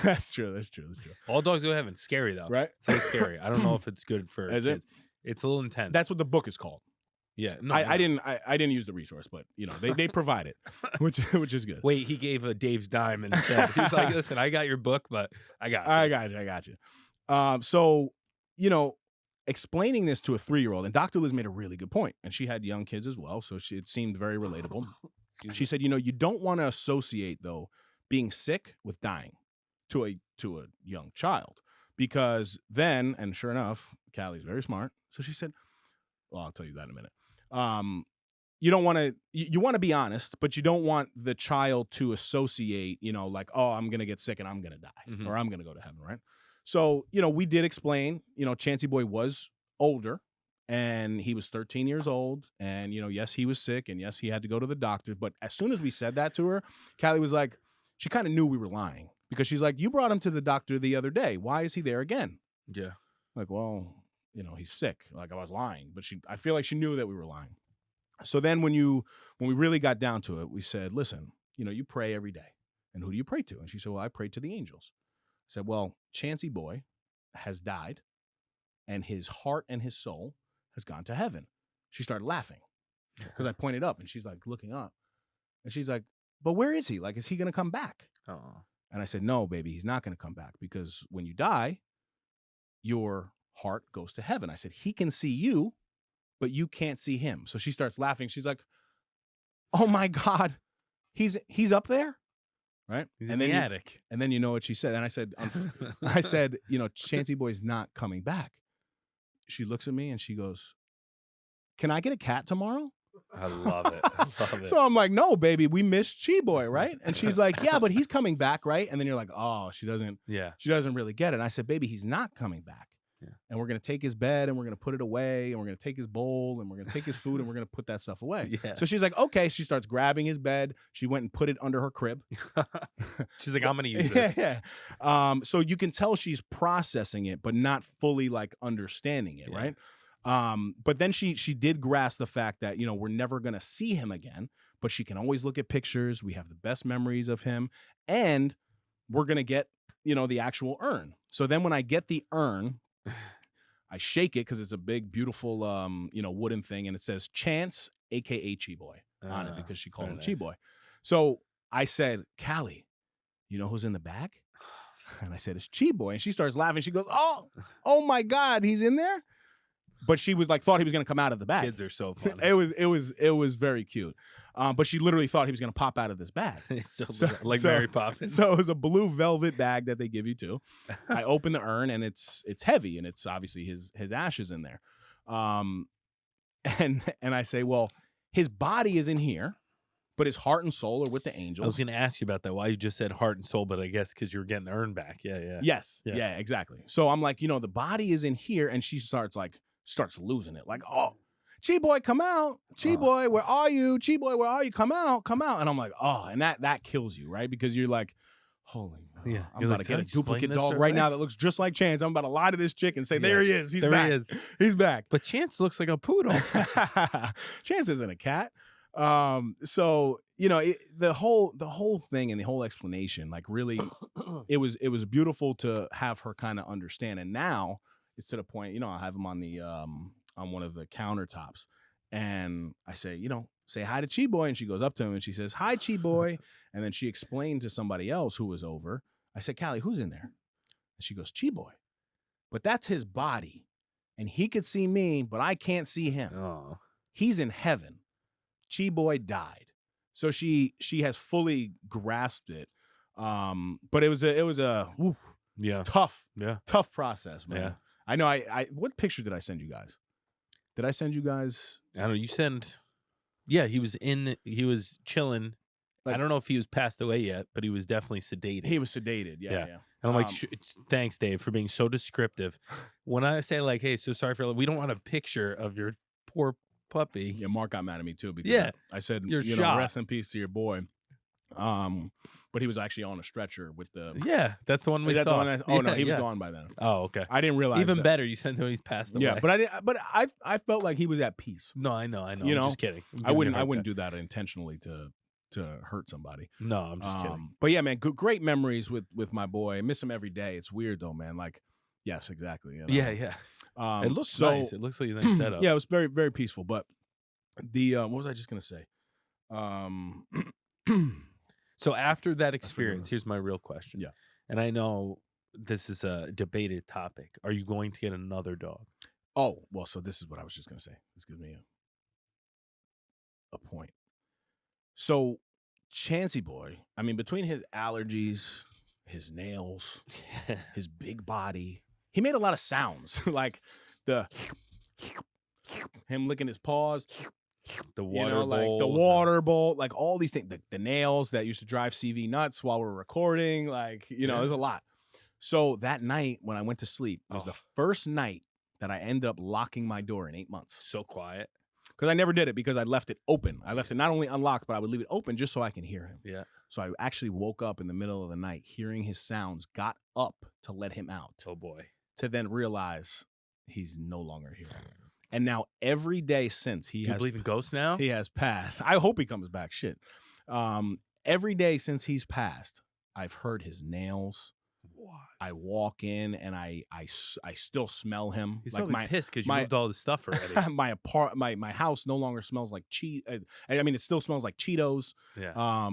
That's true. All Dogs Go to Heaven. Scary, though. Right? So scary. I don't know if it's good for Is kids. it? It's a little intense. That's what the book is called. Yeah. No, I didn't use the resource, but they provide it, which is good. Wait, he gave a Dave's dime instead. He's like, listen, I got your book, but I got you. So, explaining this to a 3-year-old, and Dr. Liz made a really good point, and she had young kids as well, so it seemed very relatable. She said, you don't want to associate though being sick with dying to a young child, because then, and sure enough, Callie's very smart, so she said, well, I'll tell you that in a minute. You don't want to, you want to be honest, but you don't want the child to associate, like, oh, I'm going to get sick and I'm going to die or I'm going to go to heaven. Right. So, we did explain, Chancey Boy was older and he was 13 years old and, yes, he was sick and yes, he had to go to the doctor. But as soon as we said that to her, Callie was like, she kind of knew we were lying because she's like, you brought him to the doctor the other day. Why is he there again? Yeah. Like, well, he's sick. Like I was lying, but I feel like she knew that we were lying. So then when we really got down to it, we said, listen, you pray every day. And who do you pray to? And she said, well, I pray to the angels. I said, well, Chancey Boy has died and his heart and his soul has gone to heaven. She started laughing because I pointed up and she's like looking up and she's like, but where is he? Like, is he going to come back? Oh. And I said, no, baby, he's not going to come back because when you die, your heart goes to heaven. I said, he can see you, but you can't see him. So she starts laughing. She's like, oh my God, he's up there. Right. He's in the attic. And then you know what she said. And I said, Chancey Boy's not coming back. She looks at me and she goes, can I get a cat tomorrow? I love it. So I'm like, no, baby, we missed Chi Boy, right? And she's like, yeah, but he's coming back, right? And then you're like, oh, she doesn't really get it. And I said, baby, he's not coming back. Yeah. And we're going to take his bed and we're going to put it away and we're going to take his bowl and we're going to take his food and we're going to put that stuff away. Yeah. So she's like, okay. She starts grabbing his bed. She went and put it under her crib. She's like, I'm going to use this. Yeah. So you can tell she's processing it, but not fully like understanding it. Right. But then she did grasp the fact that, we're never going to see him again, but she can always look at pictures. We have the best memories of him and we're going to get, the actual urn. So then when I get the urn, I shake it because it's a big, beautiful, wooden thing. And it says Chance, a.k.a. Chi Boy on it because she called him Chi Boy. So I said, Callie, you know who's in the bag? And I said, it's Chi Boy. And she starts laughing. She goes, oh my God, he's in there? But she was like, thought he was going to come out of the bag. Kids are so funny. It was very cute. But she literally thought he was going to pop out of this bag. It's still So- like so- Mary Poppins. So it was a blue velvet bag that they give you too. I open the urn and it's heavy and it's obviously his ashes in there. And I say, well, his body is in here, but his heart and soul are with the I was angels. going to ask you about that. Why you just said heart and soul, but I guess because you were getting the urn back. Yeah. Yes. Yeah. Yeah, exactly. So I'm like, the body is in here, and she starts losing it. Like, oh, Chi boy, come out. Chi boy, where are you? Chi boy, where are you? Come out. And I'm like, oh, and that kills you, right? Because you're like, holy, Yeah. I'm You're about like, to get a "Did I explain duplicate this dog the right right now that looks just like Chance. I'm about to lie to this chick and say, Yeah. there he is. He's There back. he is. He's back. But Chance looks like a poodle. Chance isn't a cat. So the whole thing and the whole explanation, like, really, it was beautiful to have her kind of understand. And now it's to the point, I have him on the on one of the countertops, and I say, say hi to Chi boy, and she goes up to him and she says, hi, Chi boy, and then she explained to somebody else who was over. I said, Callie, who's in there? And she goes, Chi boy, but that's his body, and he could see me, but I can't see him. Oh. He's in heaven. Chi boy died. So she has fully grasped it. But it was a Yeah. tough Yeah. process, man. Yeah. I know. I what picture did I send you guys? Did I send you guys? I don't know. You send. Yeah, he was chilling. I Like- don't know if he was passed away yet, but he was definitely sedated. He was sedated. Yeah. Yeah. And I'm like, Um, thanks, Dave, for being so descriptive. When I say like, hey, so sorry for, we don't want a picture of your poor puppy. Yeah, Mark got mad at me too because Yeah, I said, you're shot. rest in peace to your boy. But he was actually on a stretcher with the. Yeah, that's the one we Is that the saw. one oh no, Yeah, he was yeah. gone by then. Oh, okay. I didn't realize. Even that. better, you sent him when he's passed away. Yeah, but I didn't. But I felt like he was at peace. No, I know. I'm You know, just kidding. I wouldn't do that intentionally to hurt somebody. No, I'm just kidding. But yeah, man, great memories with my boy. I miss him every day. It's weird though, man. Like, yes, exactly. Yeah. It looks nice. It looks like a nice setup. Yeah, it was very, very peaceful. But the what was I just gonna say? So after that experience, here's my real question. Yeah. And I know this is a debated topic. Are you going to get another dog? Oh, well, so this is what I was just gonna say. This gives me a point. So, Chansey boy, I mean, between his allergies, his nails, his big body, he made a lot of sounds, like him licking his paws, The water like the bowls water bowl, like all these things, the nails that used to drive CV nuts while we're recording, like, Yeah. there's a lot. So that night when I went to sleep was Oh. the first night that I ended up locking my door in 8 months. So quiet. Because I never did it because I left it open. I left it not only unlocked, but I would leave it open just so I can hear him. Yeah. So I actually woke up in the middle of the night hearing his sounds, got up to let him out, Oh boy. to then realize he's no longer here. And now every day since Do you believe in ghosts now? he has passed. I hope he comes back. Shit. Every day since he's passed, I've heard his nails. What? I walk in and I still smell him. He's like probably pissed because you my- moved all this stuff already. my house no longer smells like I mean, it still smells like Cheetos. Yeah.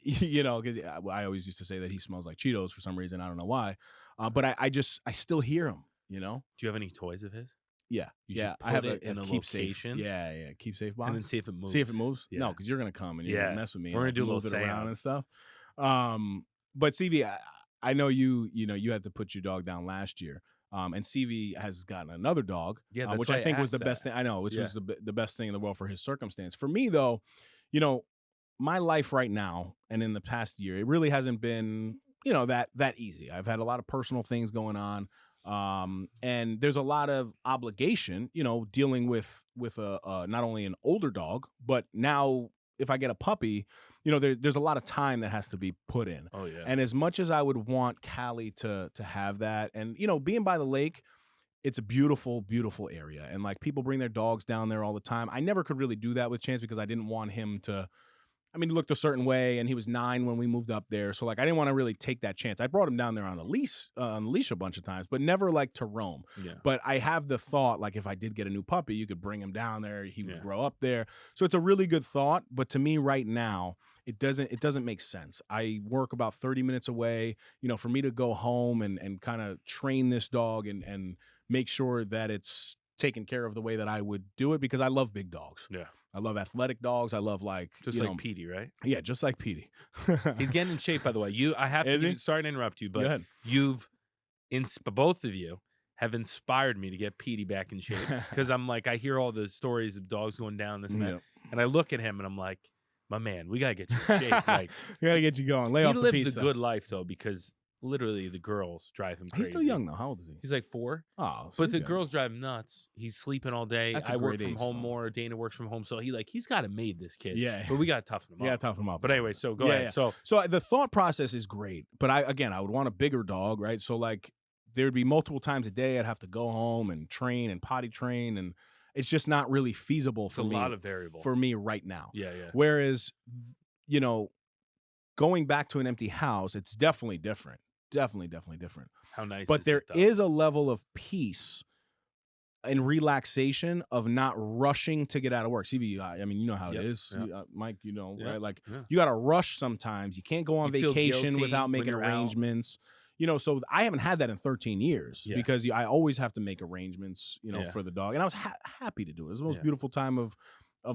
Because I always used to say that he smells like Cheetos for some reason. I don't know why. But I still hear him. Do you have any toys of his? Yeah, You should yeah. I put have it in a keep safe. location. Yeah, keep safe box. And then see if it moves. See if it moves. No, Yeah. because you're gonna come and you're Yeah. gonna mess with me. We're and, gonna do a move little it around and seance. stuff. But CV, I know you had to put your dog down last year. And CV has gotten another dog, Yeah, that's which why I think was the asked best that. thing. I know, which Yeah. was the best thing in the world for his circumstance. For me, though, my life right now and in the past year, it really hasn't been, that easy. I've had a lot of personal things going on. And there's a lot of obligation, dealing with not only an older dog, but now if I get a puppy, there's a lot of time that has to be put in. Oh yeah. And as much as I would want Callie to have that, and being by the lake, it's a beautiful, beautiful area. And like people bring their dogs down there all the time. I never could really do that with Chance because I didn't want him to. I mean, he looked a certain way, and he was 9 when we moved up there. So, like, I didn't want to really take that chance. I brought him down there on a leash a bunch of times, but never, like, to roam. Yeah. But I have the thought, like, if I did get a new puppy, you could bring him down there. He would Yeah. grow up there. So it's a really good thought. But to me right now, it doesn't make sense. I work about 30 minutes away. For me to go home and kind of train this dog and make sure that it's taken care of the way that I would do it because I love big dogs. Yeah. I love athletic dogs. I love Just like Petey, right? yeah, just like Petey. He's getting in shape, by the way. I have to Is give he? you, sorry to interrupt you, Go but ahead. you've both of you have inspired me to get Petey back in shape because I'm like, I hear all the stories of dogs going down, this and that, Yep. and I look at him and I'm like, my man, we gotta get you in shape. Like, We gotta get you going. Lay he off the lives the pizza. good life though, because literally the girls drive him He's crazy. still young though. How old is he? He's like 4. Oh, so But he's the young. girls drive him nuts. He's sleeping all day. That's a I work great from age, home though. more. Dana works from home, so he's got it made, this kid. Yeah. But we gotta toughen him Yeah, up. tough him up. But anyway, so go ahead. Yeah. So the thought process is great, but I would want a bigger dog, right? So like there'd be multiple times a day I'd have to go home and train and potty train, and it's just not really feasible for it's a me. lot of variable. For me right now. Yeah. Whereas, going back to an empty house, it's definitely different. Definitely different. How nice But is there it, though? is a level of peace and relaxation of not rushing to get out of work. CV, I mean, you know how Yep, it is, yep. Mike. Yep, Right? Like yeah. you got to rush sometimes. You can't go on You feel vacation guilty without when making you're out. arrangements. So I haven't had that in 13 years Yeah. because I always have to make arrangements, Yeah. for the dog, and I was happy to do it. It was the most Yeah. beautiful time of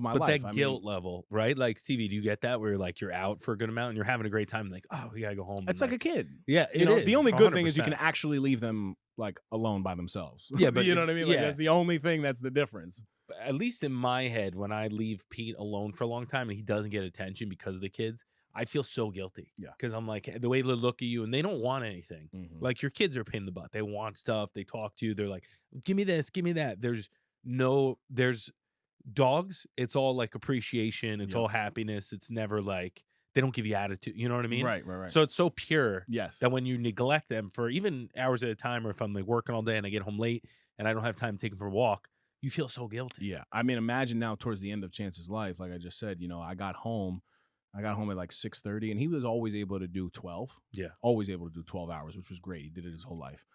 my But life. that guilt level, right? Like, CV, do you get that where like you're out for a good amount and you're having a great time? Like, oh, we gotta go home. It's and, like a kid. yeah, The only It's good thing is you can 100%. actually leave them like alone by themselves. Yeah, but you know what I mean? Like yeah. that's the only thing that's the difference. At least in my head, when I leave Pete alone for a long time and he doesn't get attention because of the kids, I feel so guilty. Yeah. Because I'm like, the way they look at you and they don't want anything. Mhm. Like, your kids are a pain in the butt. They want stuff. They talk to you. They're like, give me this, give me that. There's dogs. It's all like appreciation. It's Yep. all happiness. It's never like, they don't give you attitude. You know what I mean? Right. So it's so pure Yes. that when you neglect them for even hours at a time, or if I'm like working all day and I get home late and I don't have time to take him for a walk, you feel so guilty. Yeah. I mean, imagine now towards the end of Chance's life, like I just said, I got home at like 6:30, and he was always able to do 12. Yeah. Always able to do 12 hours, which was great. He did it his whole life,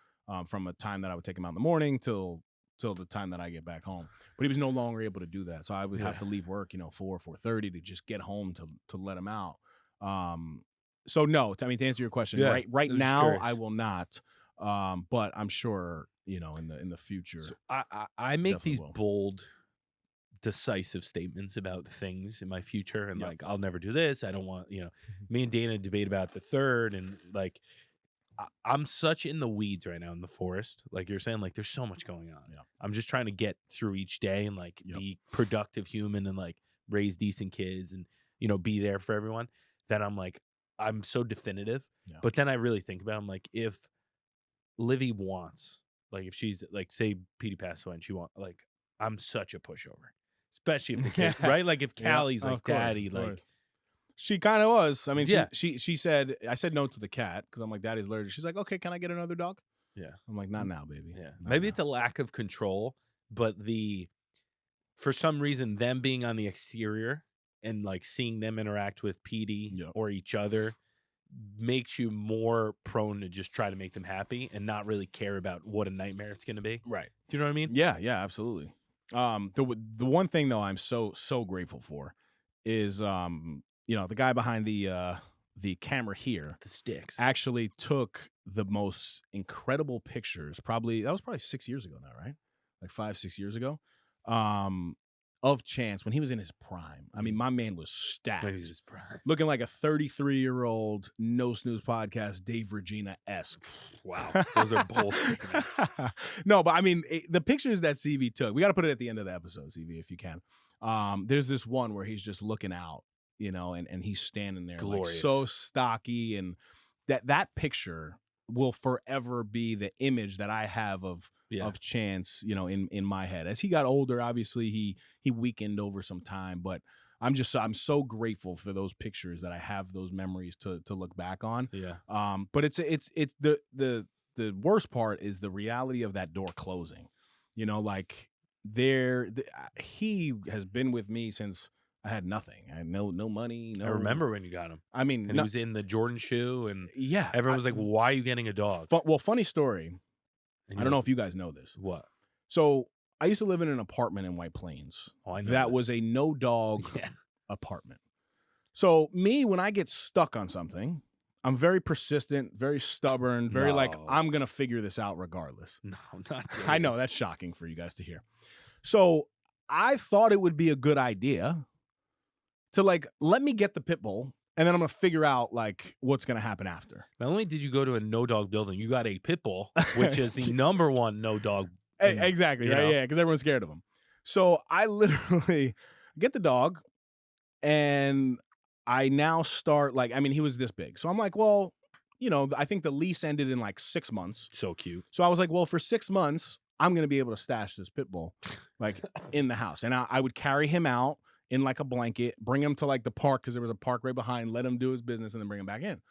from a time that I would take him out in the morning till the time that I get back home. But he was no longer able to do that, so I would have to leave work, 4:30 to just get home to let him out. So no, I mean, to answer your question, Yeah, right I was just now curious. I will not. But I'm sure, in the future. So I make Definitely these will. bold, decisive statements about things in my future, and Yep. like, I'll never do this. I don't want, me and Dana debate about the third, and like, I'm such in the weeds right now in the forest. Like you're saying, like there's so much going on. Yeah. I'm just trying to get through each day and like Yep. be productive human and like raise decent kids and be there for everyone. That I'm so definitive. Yeah. But then I really think about it, I'm like, if Livy wants, like if she's like, say Petey passed away and she wants, like, I'm such a pushover. Especially if the kid, right? Like if Yeah, Callie's like, of course, daddy, of like, course. She kind of was. I mean, Yeah. she said, I said no to the cat because I'm like, daddy's allergic. She's like, okay, can I get another dog? yeah. I'm like, not now, baby. Yeah. Not Maybe now. it's a lack of control, but for some reason, them being on the exterior and like seeing them interact with Petey Yep. or each other makes you more prone to just try to make them happy and not really care about what a nightmare it's going to be. Right. Do you know what I mean? Yeah, absolutely. The one thing though I'm so grateful for is the guy behind the camera here The sticks. actually took the most incredible pictures. That was probably 6 years ago now, right? Like 5-6 years ago. Of Chance when he was in his prime. I mean, my man was stacked. Maybe he's just prime. Looking like a 33-year-old No Snooze podcast, Dave Regina-esque. Wow. Those are bold statements. No, but I mean, the pictures that CV took, we got to put it at the end of the episode, CV, if you can. There's this one where he's just looking out, and he's standing there like Glorious. so stocky, and that picture will forever be the image that I have of Chance, in my head. As he got older, obviously he weakened over some time, but I'm so grateful for those pictures that I have those memories to look back on. Yeah. But it's the worst part is the reality of that door closing. Like he has been with me since I had nothing. I had no money. No, I remember when you got him. I mean, And he was in the Jordan shoe, and yeah. everyone was like, why are you getting a dog? Funny story. And I don't know if you guys know this. What? So I used to live in an apartment in White Plains. Oh, I know that this. was a no dog Yeah. apartment. So when I get stuck on something, I'm very persistent, very stubborn, very like, No. I'm going to figure this out regardless. No, I'm not doing I know that's shocking for you guys to hear. So I thought it would be a good idea to like let me get the pit bull, and then I'm gonna figure out like what's gonna happen after. Not only did you go to a no dog building, you got a pit bull, which is the number one no dog. Exactly, right? Yeah, because everyone's scared of him. So I literally get the dog, and I now start like, I mean, he was this big. So I'm like, well, I think the lease ended in like 6 months. So cute. So I was like, well, for 6 months, I'm going to be able to stash this pit bull like in the house. And I would carry him out in like a blanket, bring him to like the park because there was a park right behind, let him do his business and then bring him back in.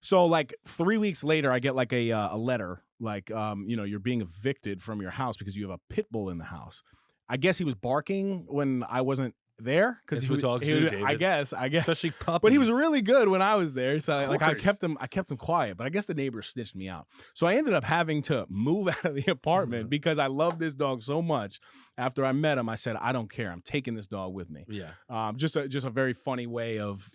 So like 3 weeks later, I get like a letter like, you're being evicted from your house because you have a pit bull in the house. I guess he was barking when I wasn't there because That's what dogs do, David. I guess, Especially puppies. but he was really good when I was there. So like I course. kept him quiet, but I guess the neighbors snitched me out. So I ended up having to move out of the apartment because I love this dog so much. After I met him, I said, I don't care. I'm taking this dog with me. Yeah. Just a very funny way of,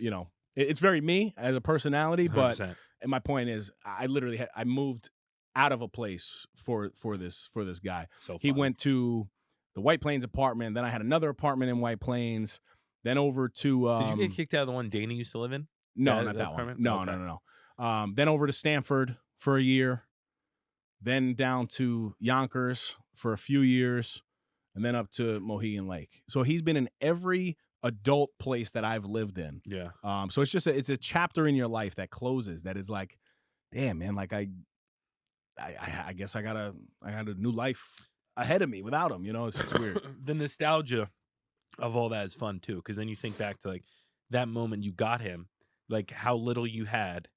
it's very me as a personality, but 100%. and my point is I literally I moved out of a place for this guy. So He funny. went to the White Plains apartment. Then I had another apartment in White Plains. Then over to Did you get kicked out of the one Dana used to live in? no, not that one. apartment? No, Okay. no. Then over to Stanford for a year. Then down to Yonkers for a few years, and then up to Mohegan Lake. So he's been in every adult place that I've lived in. Yeah. So it's just it's a chapter in your life that closes. That is like, damn, man. Like I guess I got a new life ahead of me without him. It's weird. The nostalgia of all that is fun too, because then you think back to like that moment you got him, like how little you had,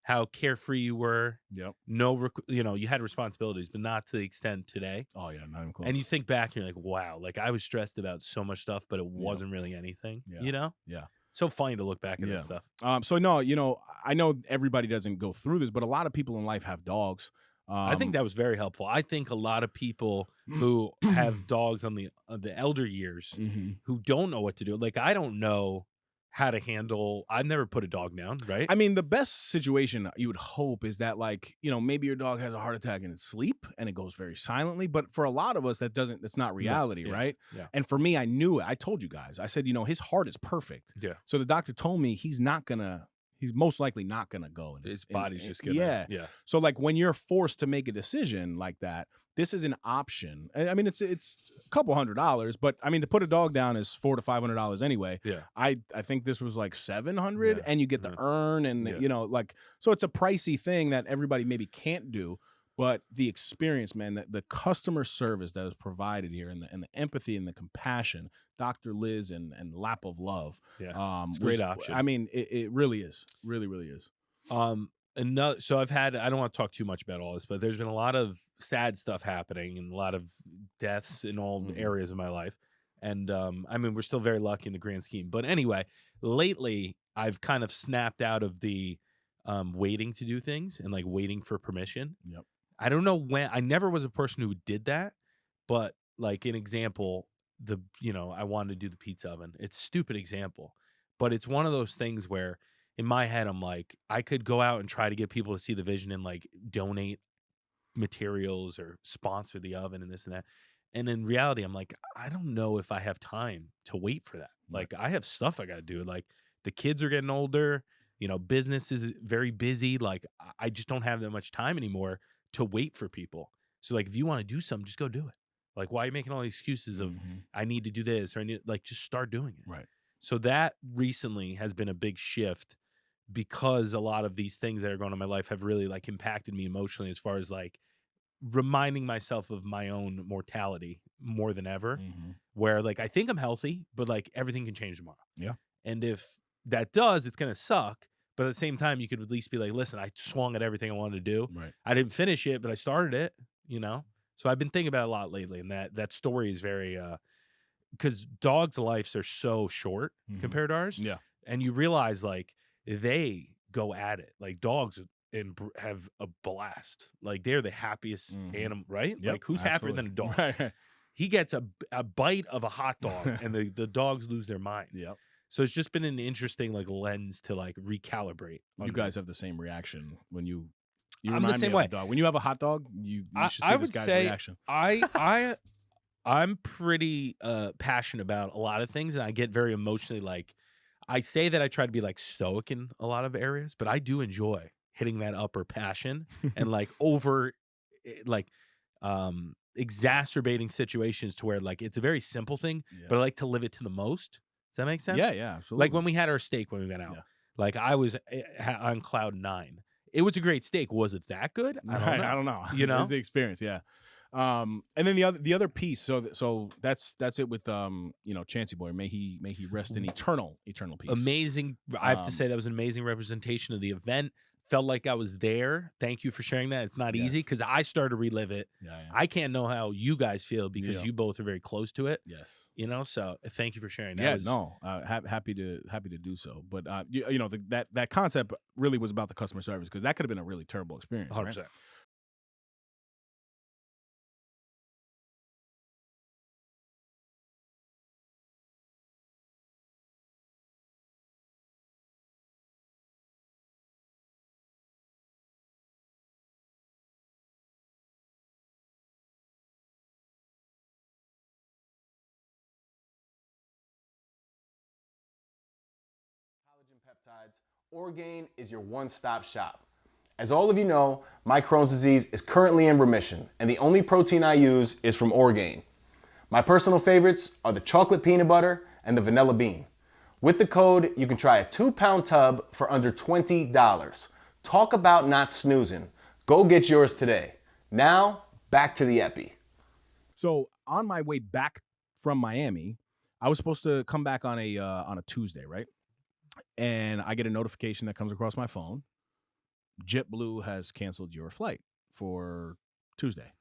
how carefree you were. Yep. No, you had responsibilities, but not to the extent today. Oh yeah, not even close. And you think back, and you're like, wow, like I was stressed about so much stuff, but it wasn't really anything. Yeah. Yeah. So funny to look back at that stuff. So no, I know everybody doesn't go through this, but a lot of people in life have dogs. I think that was very helpful. I think a lot of people who have dogs on the elder years who don't know what to do. Like I don't know how to handle. I've never put a dog down, right? I mean, the best situation you would hope is that like, maybe your dog has a heart attack in its sleep and it goes very silently. But for a lot of us, that's not reality, right? Yeah. And for me, I knew it. I told you guys, I said, his heart is perfect. Yeah. So the doctor told me he's most likely not gonna go. His body's just gonna. Yeah. So like when you're forced to make a decision like that, this is an option. I mean, it's a couple $100, but I mean, to put a dog down is $400 to $500 anyway. Yeah. I think this was like $700, and you get the urn, and so it's a pricey thing that everybody maybe can't do. But the experience, man, the customer service that is provided here, and the empathy and the compassion, Dr. Liz and Lap of Love, it's a great option. I mean, it really is, really is. So I've had. I don't want to talk too much about all this, but there's been a lot of sad stuff happening and a lot of deaths in all areas of my life. And I mean, we're still very lucky in the grand scheme. But anyway, lately I've kind of snapped out of the waiting to do things and like waiting for permission. Yep. I don't know when. I never was a person who did that, but like an example, I wanted to do the pizza oven. It's a stupid example, but it's one of those things where in my head, I'm like, I could go out and try to get people to see the vision and like donate materials or sponsor the oven and this and that. And in reality, I'm like, I don't know if I have time to wait for that. Like I have stuff I got to do. Like the kids are getting older, business is very busy. Like I just don't have that much time anymore to wait for people. So like, if you want to do something, just go do it. Like, why are you making all the excuses of I need to do this or I need, like, just start doing it. Right. So that recently has been a big shift because a lot of these things that are going on in my life have really like impacted me emotionally as far as like reminding myself of my own mortality more than ever, where like, I think I'm healthy, but like everything can change tomorrow. Yeah. And if that does, it's going to suck. But at the same time, you could at least be like, listen, I swung at everything I wanted to do. Right. I didn't finish it, but I started it, So I've been thinking about it a lot lately. And that story is very, because dogs' lives are so short compared to ours. Yeah. And you realize like they go at it. Like dogs have a blast. Like they're the happiest animal, right? Yep, like who's happier than a dog? Right. He gets a bite of a hot dog and the dogs lose their mind. Yep. So it's just been an interesting like lens to like recalibrate. You guys have the same reaction when you I'm the same way. Dog. When you have a hot dog, you should see I this would guy's say reaction. I I'm pretty passionate about a lot of things, and I get very emotionally like I say that I try to be like stoic in a lot of areas, but I do enjoy hitting that upper passion and like like exacerbating situations to where like it's a very simple thing, Yeah. but I like to live it to the most. Does that make sense? Yeah, yeah, Like absolutely. when we had our steak when we went out, Yeah. like I was on cloud 9. It was a great steak. Was it that good? I don't Right, know. I don't know. You It's know, the experience, yeah. And then the other piece, so that's it with Chancey Boy. May he rest in eternal peace. amazing. I have to Um, say that was an amazing representation of the event. Felt like I was there. Thank you for sharing that. It's not easy yes. because I started to relive it. Yeah, yeah. I can't know how you guys feel because Yeah. you both are very close to it. Yes. So thank you for sharing. That Yeah, was no, happy to do so. But that concept really was about the customer service, because that could have been a really terrible experience, right? 100%. Collagen peptides, Orgain is your one-stop shop. As all of you know, my Crohn's disease is currently in remission, and the only protein I use is from Orgain. My personal favorites are the chocolate peanut butter and the vanilla bean. With the code, you can try a 2-pound tub for under $20. Talk about not snoozing. Go get yours today. Now, back to the epi. So on my way back from Miami, I was supposed to come back on a Tuesday, right? And I get a notification that comes across my phone. JetBlue has canceled your flight for Tuesday.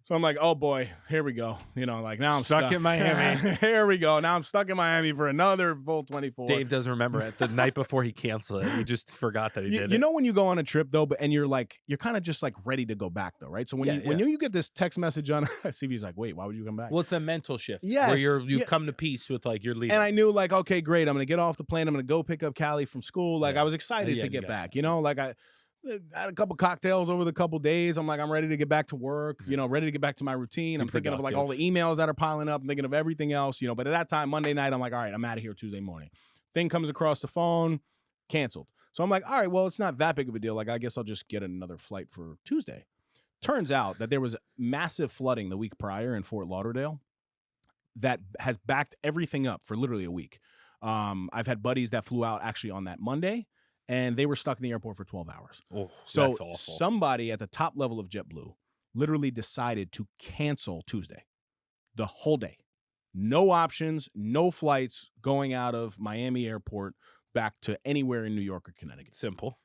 So I'm like, oh boy, here we go. Like now I'm Stuck in Miami. Here we go. Now I'm stuck in Miami for another full 24. Dave doesn't remember it. The night before he canceled it, he just forgot that he did it. You know when you go on a trip though, and you're kind of just like ready to go back though, right? So when you get this text message on CV's like, wait, why would you come back? Well, it's a mental shift. Yes, Where you've come to peace with like you're leaving. And I knew like, okay, great. I'm gonna get off the plane. I'm gonna go pick up Callie from school. Like I was excited to get back. Like I had a couple cocktails over the couple days. I'm like, I'm ready to get back to work. Ready to get back to my routine. I'm thinking of like all the emails that are piling up. I'm thinking of everything else. But at that time, Monday night, I'm like, all right, I'm out of here Tuesday morning. Thing comes across the phone, canceled. So I'm like, all right, well, it's not that big of a deal. Like I guess I'll just get another flight for Tuesday. Turns out that there was massive flooding the week prior in Fort Lauderdale that has backed everything up for literally a week. I've had buddies that flew out actually on that Monday, and they were stuck in the airport for 12 hours. Oh, so that's awful. Somebody at the top level of JetBlue literally decided to cancel Tuesday, the whole day. No options, no flights going out of Miami airport back to anywhere in New York or Connecticut. Simple.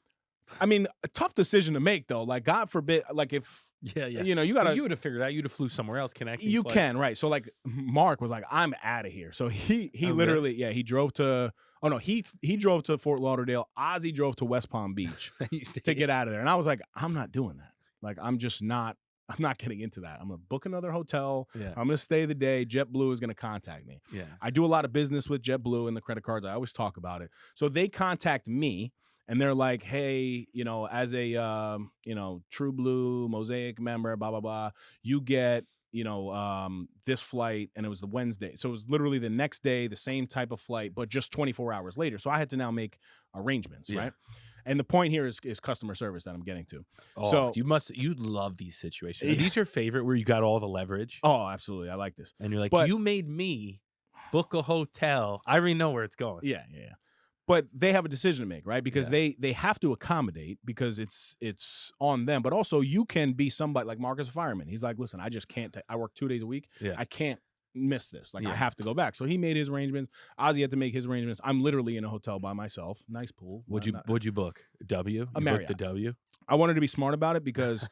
I mean, a tough decision to make though. Like God forbid, like if you gotta, you would have figured out. You'd have flew somewhere else. Connecting. You flights. Can, right? So like Mark was like, I'm out of here. So he literally he drove to. Oh no, he drove to Fort Lauderdale. Ozzy drove to West Palm Beach to get out of there. And I was like, I'm not doing that. Like I'm not getting into that. I'm gonna book another hotel. Yeah. I'm gonna stay the day. JetBlue is gonna contact me. Yeah. I do a lot of business with JetBlue and the credit cards. I always talk about it. So they contact me and they're like, hey, as a True Blue Mosaic member, blah blah blah, you get this flight, and it was the Wednesday. So it was literally the next day, the same type of flight, but just 24 hours later. So I had to now make arrangements, right? And the point here is customer service that I'm getting to. Oh, so you love these situations. Are these your favorite where you got all the leverage? Oh, absolutely. I like this. And you're like, but, you made me book a hotel. I already know where it's going. Yeah. But they have a decision to make, right? Because they have to accommodate because it's on them. But also you can be somebody like Mark is a fireman. He's like, listen, I just can't. I work 2 days a week. Yeah. I can't miss this. Like I have to go back. So he made his arrangements. Ozzy had to make his arrangements. I'm literally in a hotel by myself. Nice pool. Would you book? W? A You Marriott. booked the W? I wanted to be smart about it because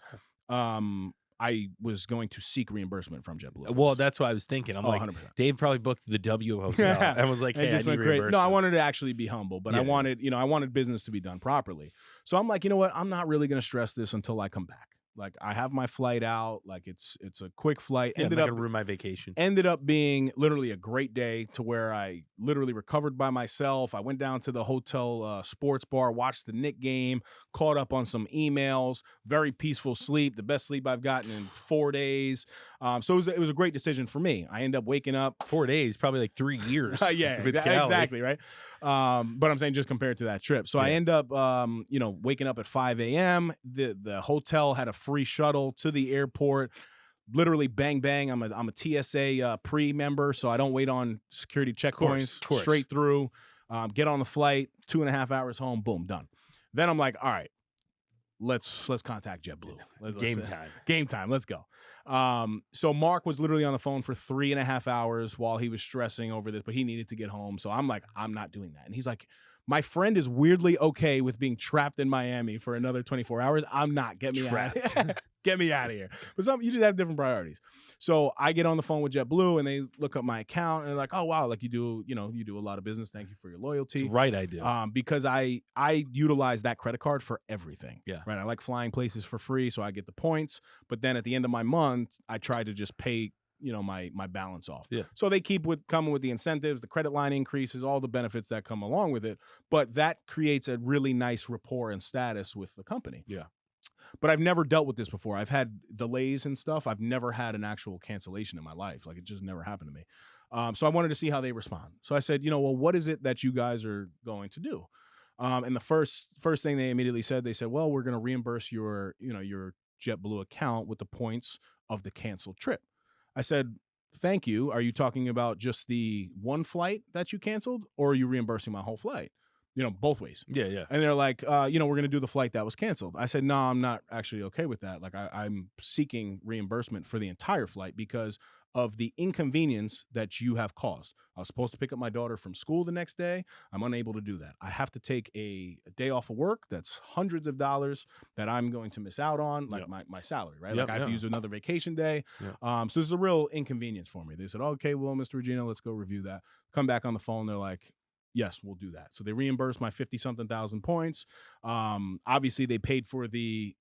I was going to seek reimbursement from JetBlue. Well, that's what I was thinking. I'm like, 100%. Dave probably booked the W hotel and was like, hey, I need reimbursement. No, I wanted to actually be humble, but I wanted business to be done properly. So I'm like, you know what? I'm not really going to stress this until I come back. Like I have my flight out. Like it's a quick flight. Yeah, I'm not gonna ruin my vacation. Ended up being literally a great day to where I literally recovered by myself. I went down to the hotel sports bar, watched the Knick game, caught up on some emails, very peaceful sleep, the best sleep I've gotten in 4 days. So it was a great decision for me. I ended up waking up 4 days, probably like 3 years. yeah, with Cali. exactly, right? But I'm saying just compared to that trip. So I end up, waking up at 5 a.m. The hotel had a free shuttle to the airport. Literally bang bang. I'm a TSA pre-member, so I don't wait on security checkpoints. Course. Straight through. Get on the flight. 2.5 hours home. Boom, done. Then I'm like, all right, let's contact JetBlue. Game time. Let's go. So Mark was literally on the phone for 3.5 hours while he was stressing over this, but he needed to get home. So I'm like, I'm not doing that. And he's like, my friend is weirdly okay with being trapped in Miami for another 24 hours. I'm not. Get me out. Get me out of here. But you just have different priorities. So I get on the phone with JetBlue and they look up my account and they're like, oh wow, like you do a lot of business. Thank you for your loyalty. That's right, I do. Because I utilize that credit card for everything. Yeah. Right. I like flying places for free, so I get the points. But then at the end of my month, I try to just pay my balance off. Yeah. So they keep coming with the incentives, the credit line increases, all the benefits that come along with it. But that creates a really nice rapport and status with the company. Yeah. But I've never dealt with this before. I've had delays and stuff. I've never had an actual cancellation in my life. Like it just never happened to me. So I wanted to see how they respond. So I said, well, what is it that you guys are going to do? And the first thing they immediately said, they said, well, we're going to reimburse your JetBlue account with the points of the canceled trip. I said, thank you. Are you talking about just the one flight that you canceled, or are you reimbursing my whole flight? Both ways. Yeah. And they're like, we're going to do the flight that was canceled. I said, no, I'm not actually okay with that. Like I'm seeking reimbursement for the entire flight because of the inconvenience that you have caused. I was supposed to pick up my daughter from school the next day. I'm unable to do that. I have to take a day off of work. That's hundreds of dollars that I'm going to miss out on, like my salary, right? Like I have to use another vacation day. So this is a real inconvenience for me. They said, okay, well, Mr. Regino, let's go review that. Come back on the phone. They're like, yes, we'll do that. So they reimbursed my 50-something thousand points. Obviously, they paid for the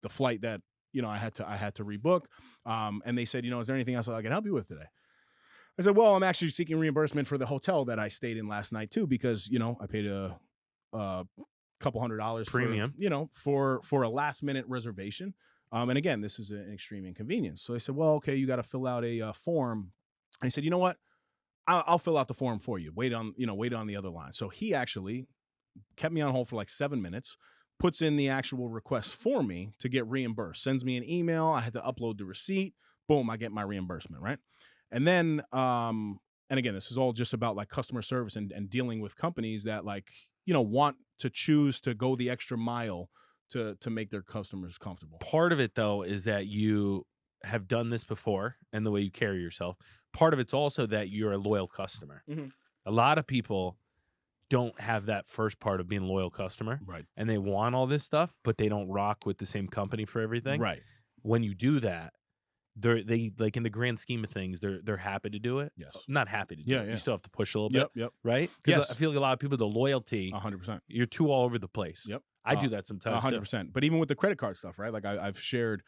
flight that I had to rebook. And they said, is there anything else I can help you with today? I said, well, I'm actually seeking reimbursement for the hotel that I stayed in last night too, because I paid a couple $100 premium, for a last minute reservation. And again, this is an extreme inconvenience. So I said, well, okay, you got to fill out a form. And he said, you know what? I'll fill out the form for you. Wait on the other line. So he actually kept me on hold for like 7 minutes, puts in the actual request for me to get reimbursed, sends me an email. I had to upload the receipt. Boom, I get my reimbursement, right? And then, and again, this is all just about like customer service and dealing with companies that like, want to choose to go the extra mile to make their customers comfortable. Part of it though is that you have done this before and the way you carry yourself. Part of it's also that you're a loyal customer. Mm-hmm. A lot of people don't have that first part of being a loyal customer. Right. And they want all this stuff, but they don't rock with the same company for everything. Right. When you do that, they like in the grand scheme of things, they're happy to do it. Yes. Not happy to do it. Yeah. You still have to push a little bit. Yep. Right? Because Yes. I feel like a lot of people, the loyalty, 100%. you're too all over the place. Yep. I do that sometimes. 100%. But even with the credit card stuff, right? Like I've shared,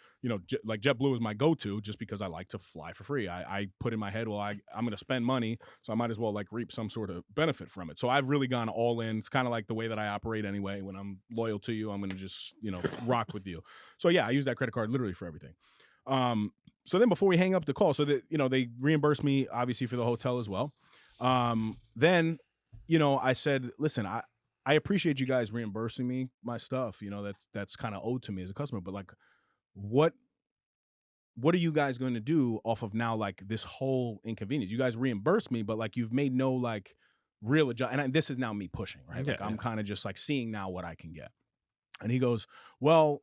like JetBlue is my go-to just because I like to fly for free. I put in my head, well, I'm going to spend money, so I might as well like reap some sort of benefit from it. So I've really gone all in. It's kind of like the way that I operate anyway. When I'm loyal to you, I'm going to just, rock with you. So yeah, I use that credit card literally for everything. So then before we hang up the call, so that, they reimbursed me obviously for the hotel as well. Then, I said, listen, I appreciate you guys reimbursing me my stuff. That's kind of owed to me as a customer. But like, what are you guys going to do off of now, like this whole inconvenience? You guys reimburse me, but like you've made no like real adjustment. And this is now me pushing, right? Yeah, like I'm kind of just like seeing now what I can get. And he goes, well,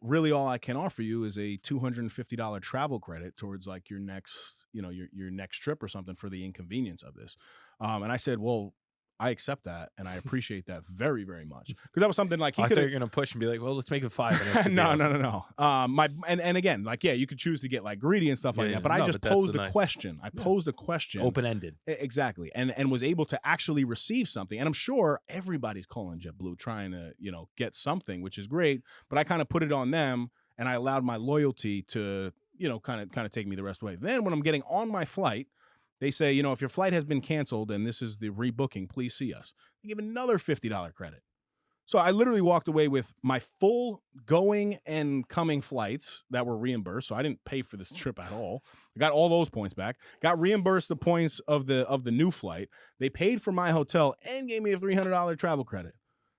really all I can offer you is a $250 travel credit towards like your next, your next trip or something for the inconvenience of this. And I said, well, I accept that, and I appreciate that very, very much, because that was something like he I could thought have. you were gonna push and be like, well, let's make it 5. And that's the No, deal. no, no, no. And again, like, yeah, you could choose to get like greedy and stuff like Yeah, that, but I no, just but that's posed the the nice- question. I posed the question, Open ended. exactly, and was able to actually receive something. And I'm sure everybody's calling JetBlue trying to get something, which is great. But I kind of put it on them, and I allowed my loyalty to kind of take me the rest of the way. Then when I'm getting on my flight, they say, if your flight has been canceled and this is the rebooking, please see us. They give another $50 credit. So I literally walked away with my full going and coming flights that were reimbursed. So I didn't pay for this trip at all. I got all those points back. Got reimbursed the points of the new flight. They paid for my hotel and gave me a $300 travel credit.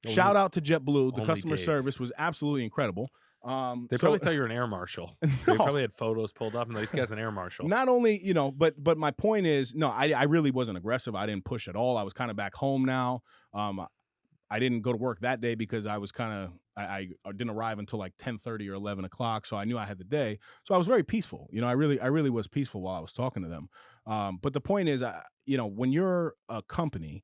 Shout out to JetBlue. The only customer Dave. service was absolutely incredible. They probably thought you were an air marshal. They No. probably had photos pulled up and like, this guy's an air marshal. Not only, but my point is, no, I really wasn't aggressive. I didn't push at all. I was kind of back home now. I didn't go to work that day because I was I didn't arrive until like 10:30 or 11 o'clock. So I knew I had the day. So I was very peaceful. I really was peaceful while I was talking to them. But the point is, when you're a company,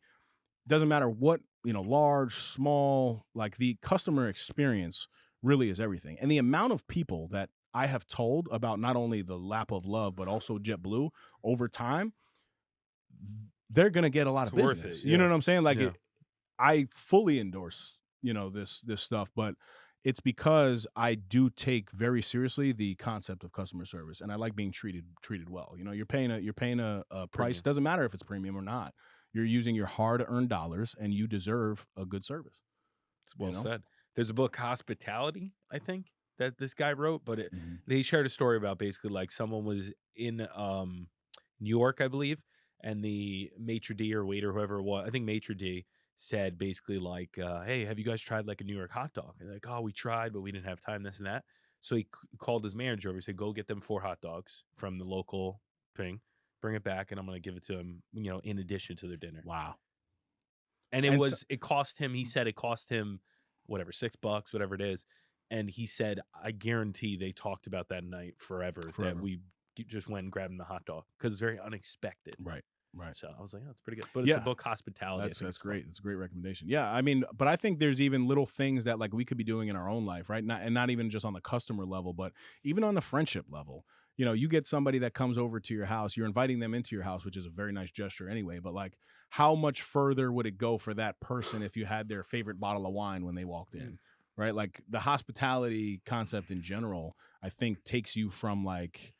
doesn't matter what, large, small, like the customer experience really is everything. And the amount of people that I have told about not only the lap of love, but also JetBlue over time, they're going to get a lot It's of worth business. it, You know yeah. what I'm saying? Like, Yeah. I fully endorse, this stuff, but it's because I do take very seriously the concept of customer service, and I like being treated well. You're paying a price. Premium. Doesn't matter if it's premium or not. You're using your hard-earned dollars, and you deserve a good service. It's well said. There's a book, Hospitality, I think, that this guy wrote, but Mhm. they shared a story about basically like someone was in New York, I believe, and the maitre d' or waiter, whoever it was, I think maitre d' said basically like, hey, have you guys tried like a New York hot dog? And they're like, oh, we tried, but we didn't have time, this and that. So he called his manager over. He said, go get them 4 hot dogs from the local thing, bring it back, and I'm going to give it to them, in addition to their dinner. Wow. And And it cost him, he said it cost him whatever, $6, whatever it is. And he said, I guarantee they talked about that night forever. That we just went and grabbed him the hot dog because it's very unexpected. Right. So I was like, oh, that's pretty good. But it's a book, Hospitality. That's great. It's a great recommendation. Yeah. I mean, but I think there's even little things that like we could be doing in our own life, right? Not even just on the customer level, but even on the friendship level. You get somebody that comes over to your house, you're inviting them into your house, which is a very nice gesture anyway. But like, how much further would it go for that person if you had their favorite bottle of wine when they walked in, right? Like the hospitality concept in general, I think takes you from like,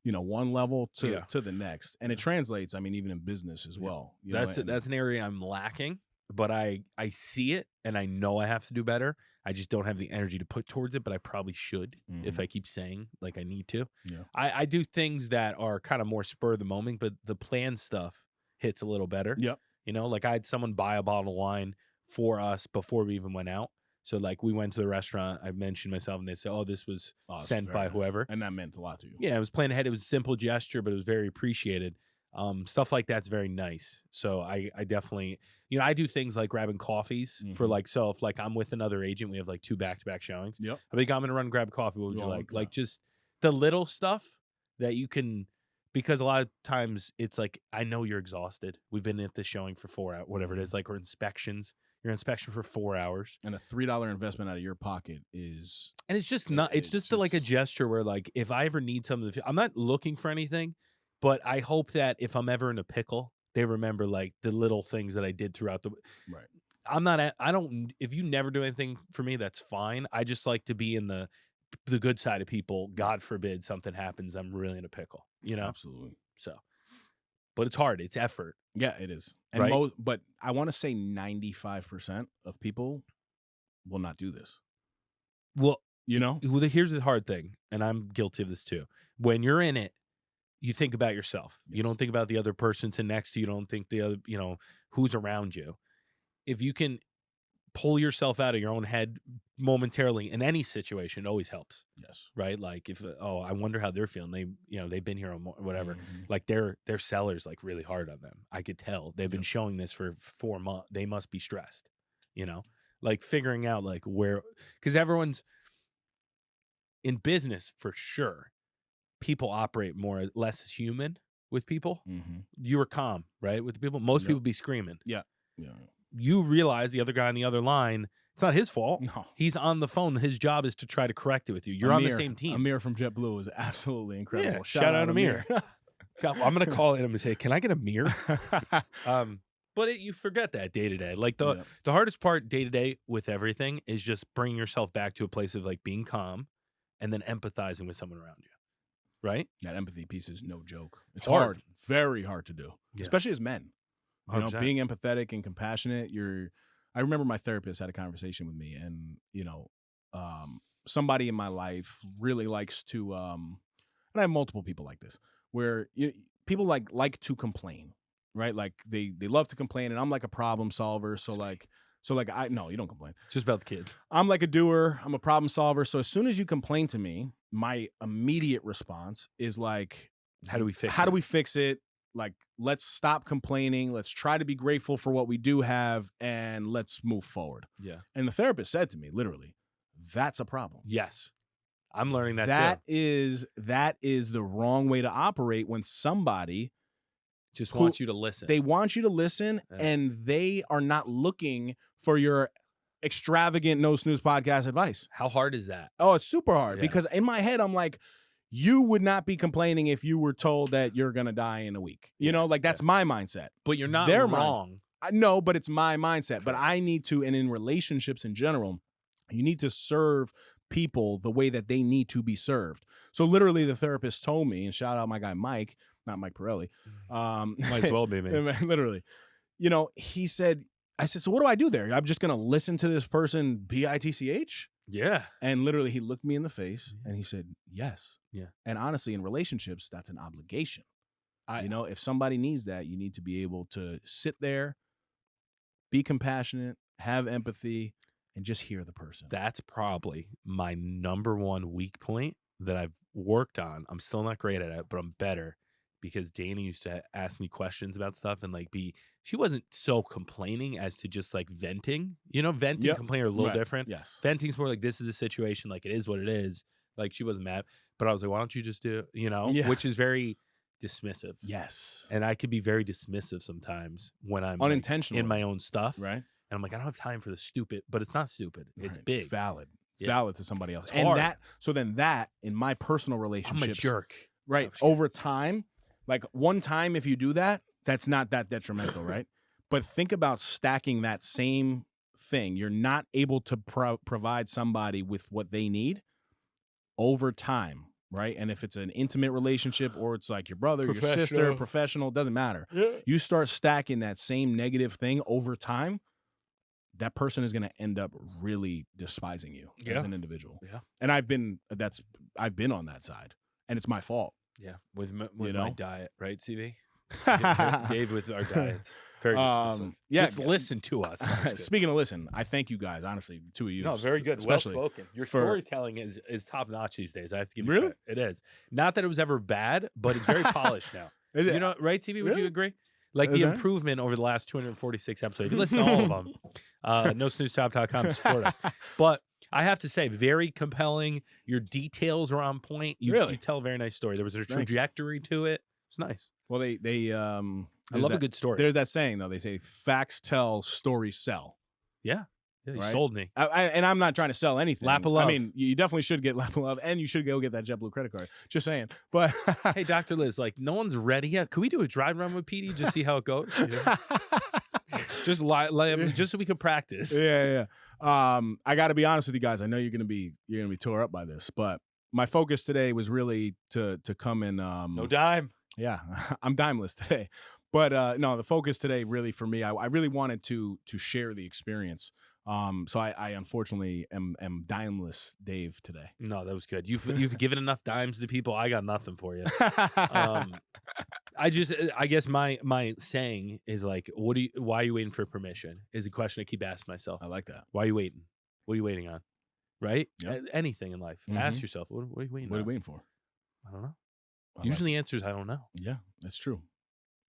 one level to the next, and it translates. I mean, even in business as well. That's an area I'm lacking, but I see it, and I know I have to do better. I just don't have the energy to put towards it, but I probably should if I keep saying like I need to. Yeah. I do things that are kind of more spur of the moment, but the planned stuff hits a little better. Yep. Like I had someone buy a bottle of wine for us before we even went out. So like we went to the restaurant, I mentioned myself, and they said, oh, this was sent by whoever. And that meant a lot to you. Yeah, it was planned ahead. It was a simple gesture, but it was very appreciated. Stuff like that's very nice. So I definitely, I do things like grabbing coffees for like, so if like I'm with another agent, we have like 2 back-to-back showings. Yep. I think I'm going to run and grab a coffee. What would you like? Yeah. Like just the little stuff that you can, because a lot of times it's like, I know you're exhausted. We've been at this showing for 4 hours, whatever it is, like, or inspections. You're inspection for 4 hours. And a $3 investment out of your pocket is. And it's just not, it's just like a gesture where like, if I ever need something, I'm not looking for anything, but I hope that if I'm ever in a pickle, they remember like the little things that I did throughout the. Right. I don't, if you never do anything for me, that's fine. I just like to be in the good side of people. God forbid something happens, I'm really in a pickle, Absolutely. So, but it's hard. It's effort. Yeah, it is. And right? But I want to say 95% of people will not do this. Well, Well, here's the hard thing, and I'm guilty of this too. When you're in it, you think about yourself. Yes. You don't think about the other person sitting next to you. You don't think the other, who's around you. If you can pull yourself out of your own head momentarily in any situation, it always helps. Yes. Right? Like if I wonder how they're feeling. They've been here or whatever. Like their sellers like really hard on them. I could tell. They've been showing this for 4 months. They must be stressed. Like figuring out like where, because everyone's in business for sure. People operate more less human with people. You were calm, right? With the people, most people be screaming. Yeah. Yeah. You realize the other guy on the other line, it's not his fault. No. He's on the phone. His job is to try to correct it with you. You're on the same team. Amir from JetBlue is absolutely incredible. Yeah, shout out Amir. I'm going to call him and say, can I get a mirror? But you forget that day to day. Like the hardest part day to day with everything is just bringing yourself back to a place of like being calm and then empathizing with someone around you. Right? That empathy piece is no joke. It's Hard. hard. Very hard to do, especially as men. You know, 100%. being empathetic and compassionate. I remember my therapist had a conversation with me, and somebody in my life really likes to, and I have multiple people like this, where people like to complain, right? Like they love to complain, and I'm like a problem solver. So like no, you don't complain. It's just about the kids. I'm like a doer. I'm a problem solver. So as soon as you complain to me, my immediate response is like, how do we fix it? How do we fix it? Like, let's stop complaining. Let's try to be grateful for what we do have, and let's move forward. Yeah. And the therapist said to me, literally, that's a problem. Yes. I'm learning that too. That is the wrong way to operate when somebody just wants you to listen. They want you to listen, and they are not looking for your extravagant No Snooze podcast advice. How hard is that? Oh, it's super hard because in my head, I'm like, you would not be complaining if you were told that you're going to die in a week. You know, like that's my mindset. But you're not wrong. No, but it's my mindset. But I need to, and in relationships in general, you need to serve people the way that they need to be served. So literally the therapist told me, and shout out my guy Mike, not Mike Pirelli. Might as well be, man. Literally. You know, I said, so what do I do there? I'm just going to listen to this person bitch? Yeah. And literally he looked me in the face and he said, yes. Yeah. And honestly, in relationships, that's an obligation. If somebody needs that, you need to be able to sit there, be compassionate, have empathy, and just hear the person. That's probably my number one weak point that I've worked on. I'm still not great at it, but I'm better because Dana used to ask me questions about stuff and she wasn't so complaining as to just like venting. You know, venting and complaining are a little different. Yes. Venting's more like, this is the situation, like it is what it is. Like she wasn't mad, but I was like, why don't you just do, which is very dismissive. Yes. And I could be very dismississive sometimes when I'm unintentionally in my own stuff. Right. And I'm like, I don't have time for the stupid, but it's not stupid. It's big. It's valid. It's valid to somebody else. It's and hard. that in my personal relationships. I'm a jerk. Right. Over time, like one time, if you do that, that's not that detrimental, right? But think about stacking that same thing. You're not able to provide somebody with what they need over time, right? And if it's an intimate relationship or it's like your brother, your sister, professional, doesn't matter. Yeah. You start stacking that same negative thing over time, that person is going to end up really despising you as an individual. Yeah. And I've been on that side, and it's my fault. Yeah. With my diet, right, CV? Dave with our diets. Very dismissive. Just listen to us. Speaking of listen, I thank you guys, honestly, the two of you. No, very good. Well spoken. Your storytelling is top notch these days. I have to give you credit. It is. Not that it was ever bad, but it's very polished now. You know, right, TV? Would you agree? Like the improvement over the last 246 episodes. You listen to all of them. NoSnoozeTop.com to support us. But I have to say, very compelling. Your details are on point. You tell a very nice story. There was a trajectory to it. It's nice. Well, I love a good story. There's that saying, though. They say facts tell, stories sell. Yeah. You sold me. And I'm not trying to sell anything. Lap of love. I mean, you definitely should get Lap of Love, and you should go get that JetBlue credit card. Just saying. But hey, Dr. Liz, like, no one's ready yet. Could we do a drive run with PD? Just see how it goes. Just just so we can practice. Yeah. I got to be honest with you guys. I know you're gonna be tore up by this, but my focus today was really to come in. No dime. Yeah, I'm dimeless today. But no, the focus today really for me, I really wanted to share the experience. So I unfortunately am dimeless Dave today. No, that was good. You've given enough dimes to people. I got nothing for you. I guess my saying is like, why are you waiting for permission? Is a question I keep asking myself. I like that. Why are you waiting? What are you waiting on? Right? Yep. Anything in life. Mm-hmm. Ask yourself, what are you waiting on? What are you waiting for? I don't know. Usually the answer is I don't know. Yeah, that's true.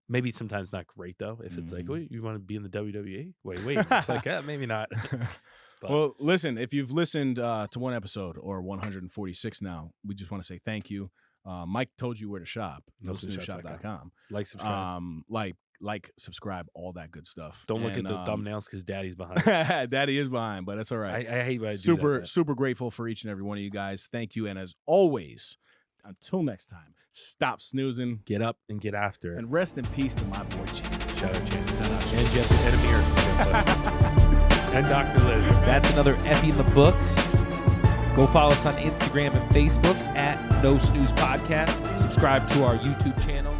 Maybe sometimes not great, though. If it's like, oh, you want to be in the WWE? Wait. It's like, maybe not. Well, listen, if you've listened to one episode or 146 now, we just want to say thank you. Mike told you where to shop. NoSnoozeShop.com. Like, subscribe. subscribe, all that good stuff. Don't look at And, the thumbnails because Daddy's behind. Daddy is behind, but that's all right. I hate when I do that. Super grateful for each and every one of you guys. Thank you. And as always, until next time, stop snoozing. Get up and get after it. And rest in peace to my boy Chan. Shout out Chan. And Jeff and Amir. And Dr. Liz. That's another Effie in the books. Go follow us on Instagram and Facebook at No Snooze Podcast. Subscribe to our YouTube channel.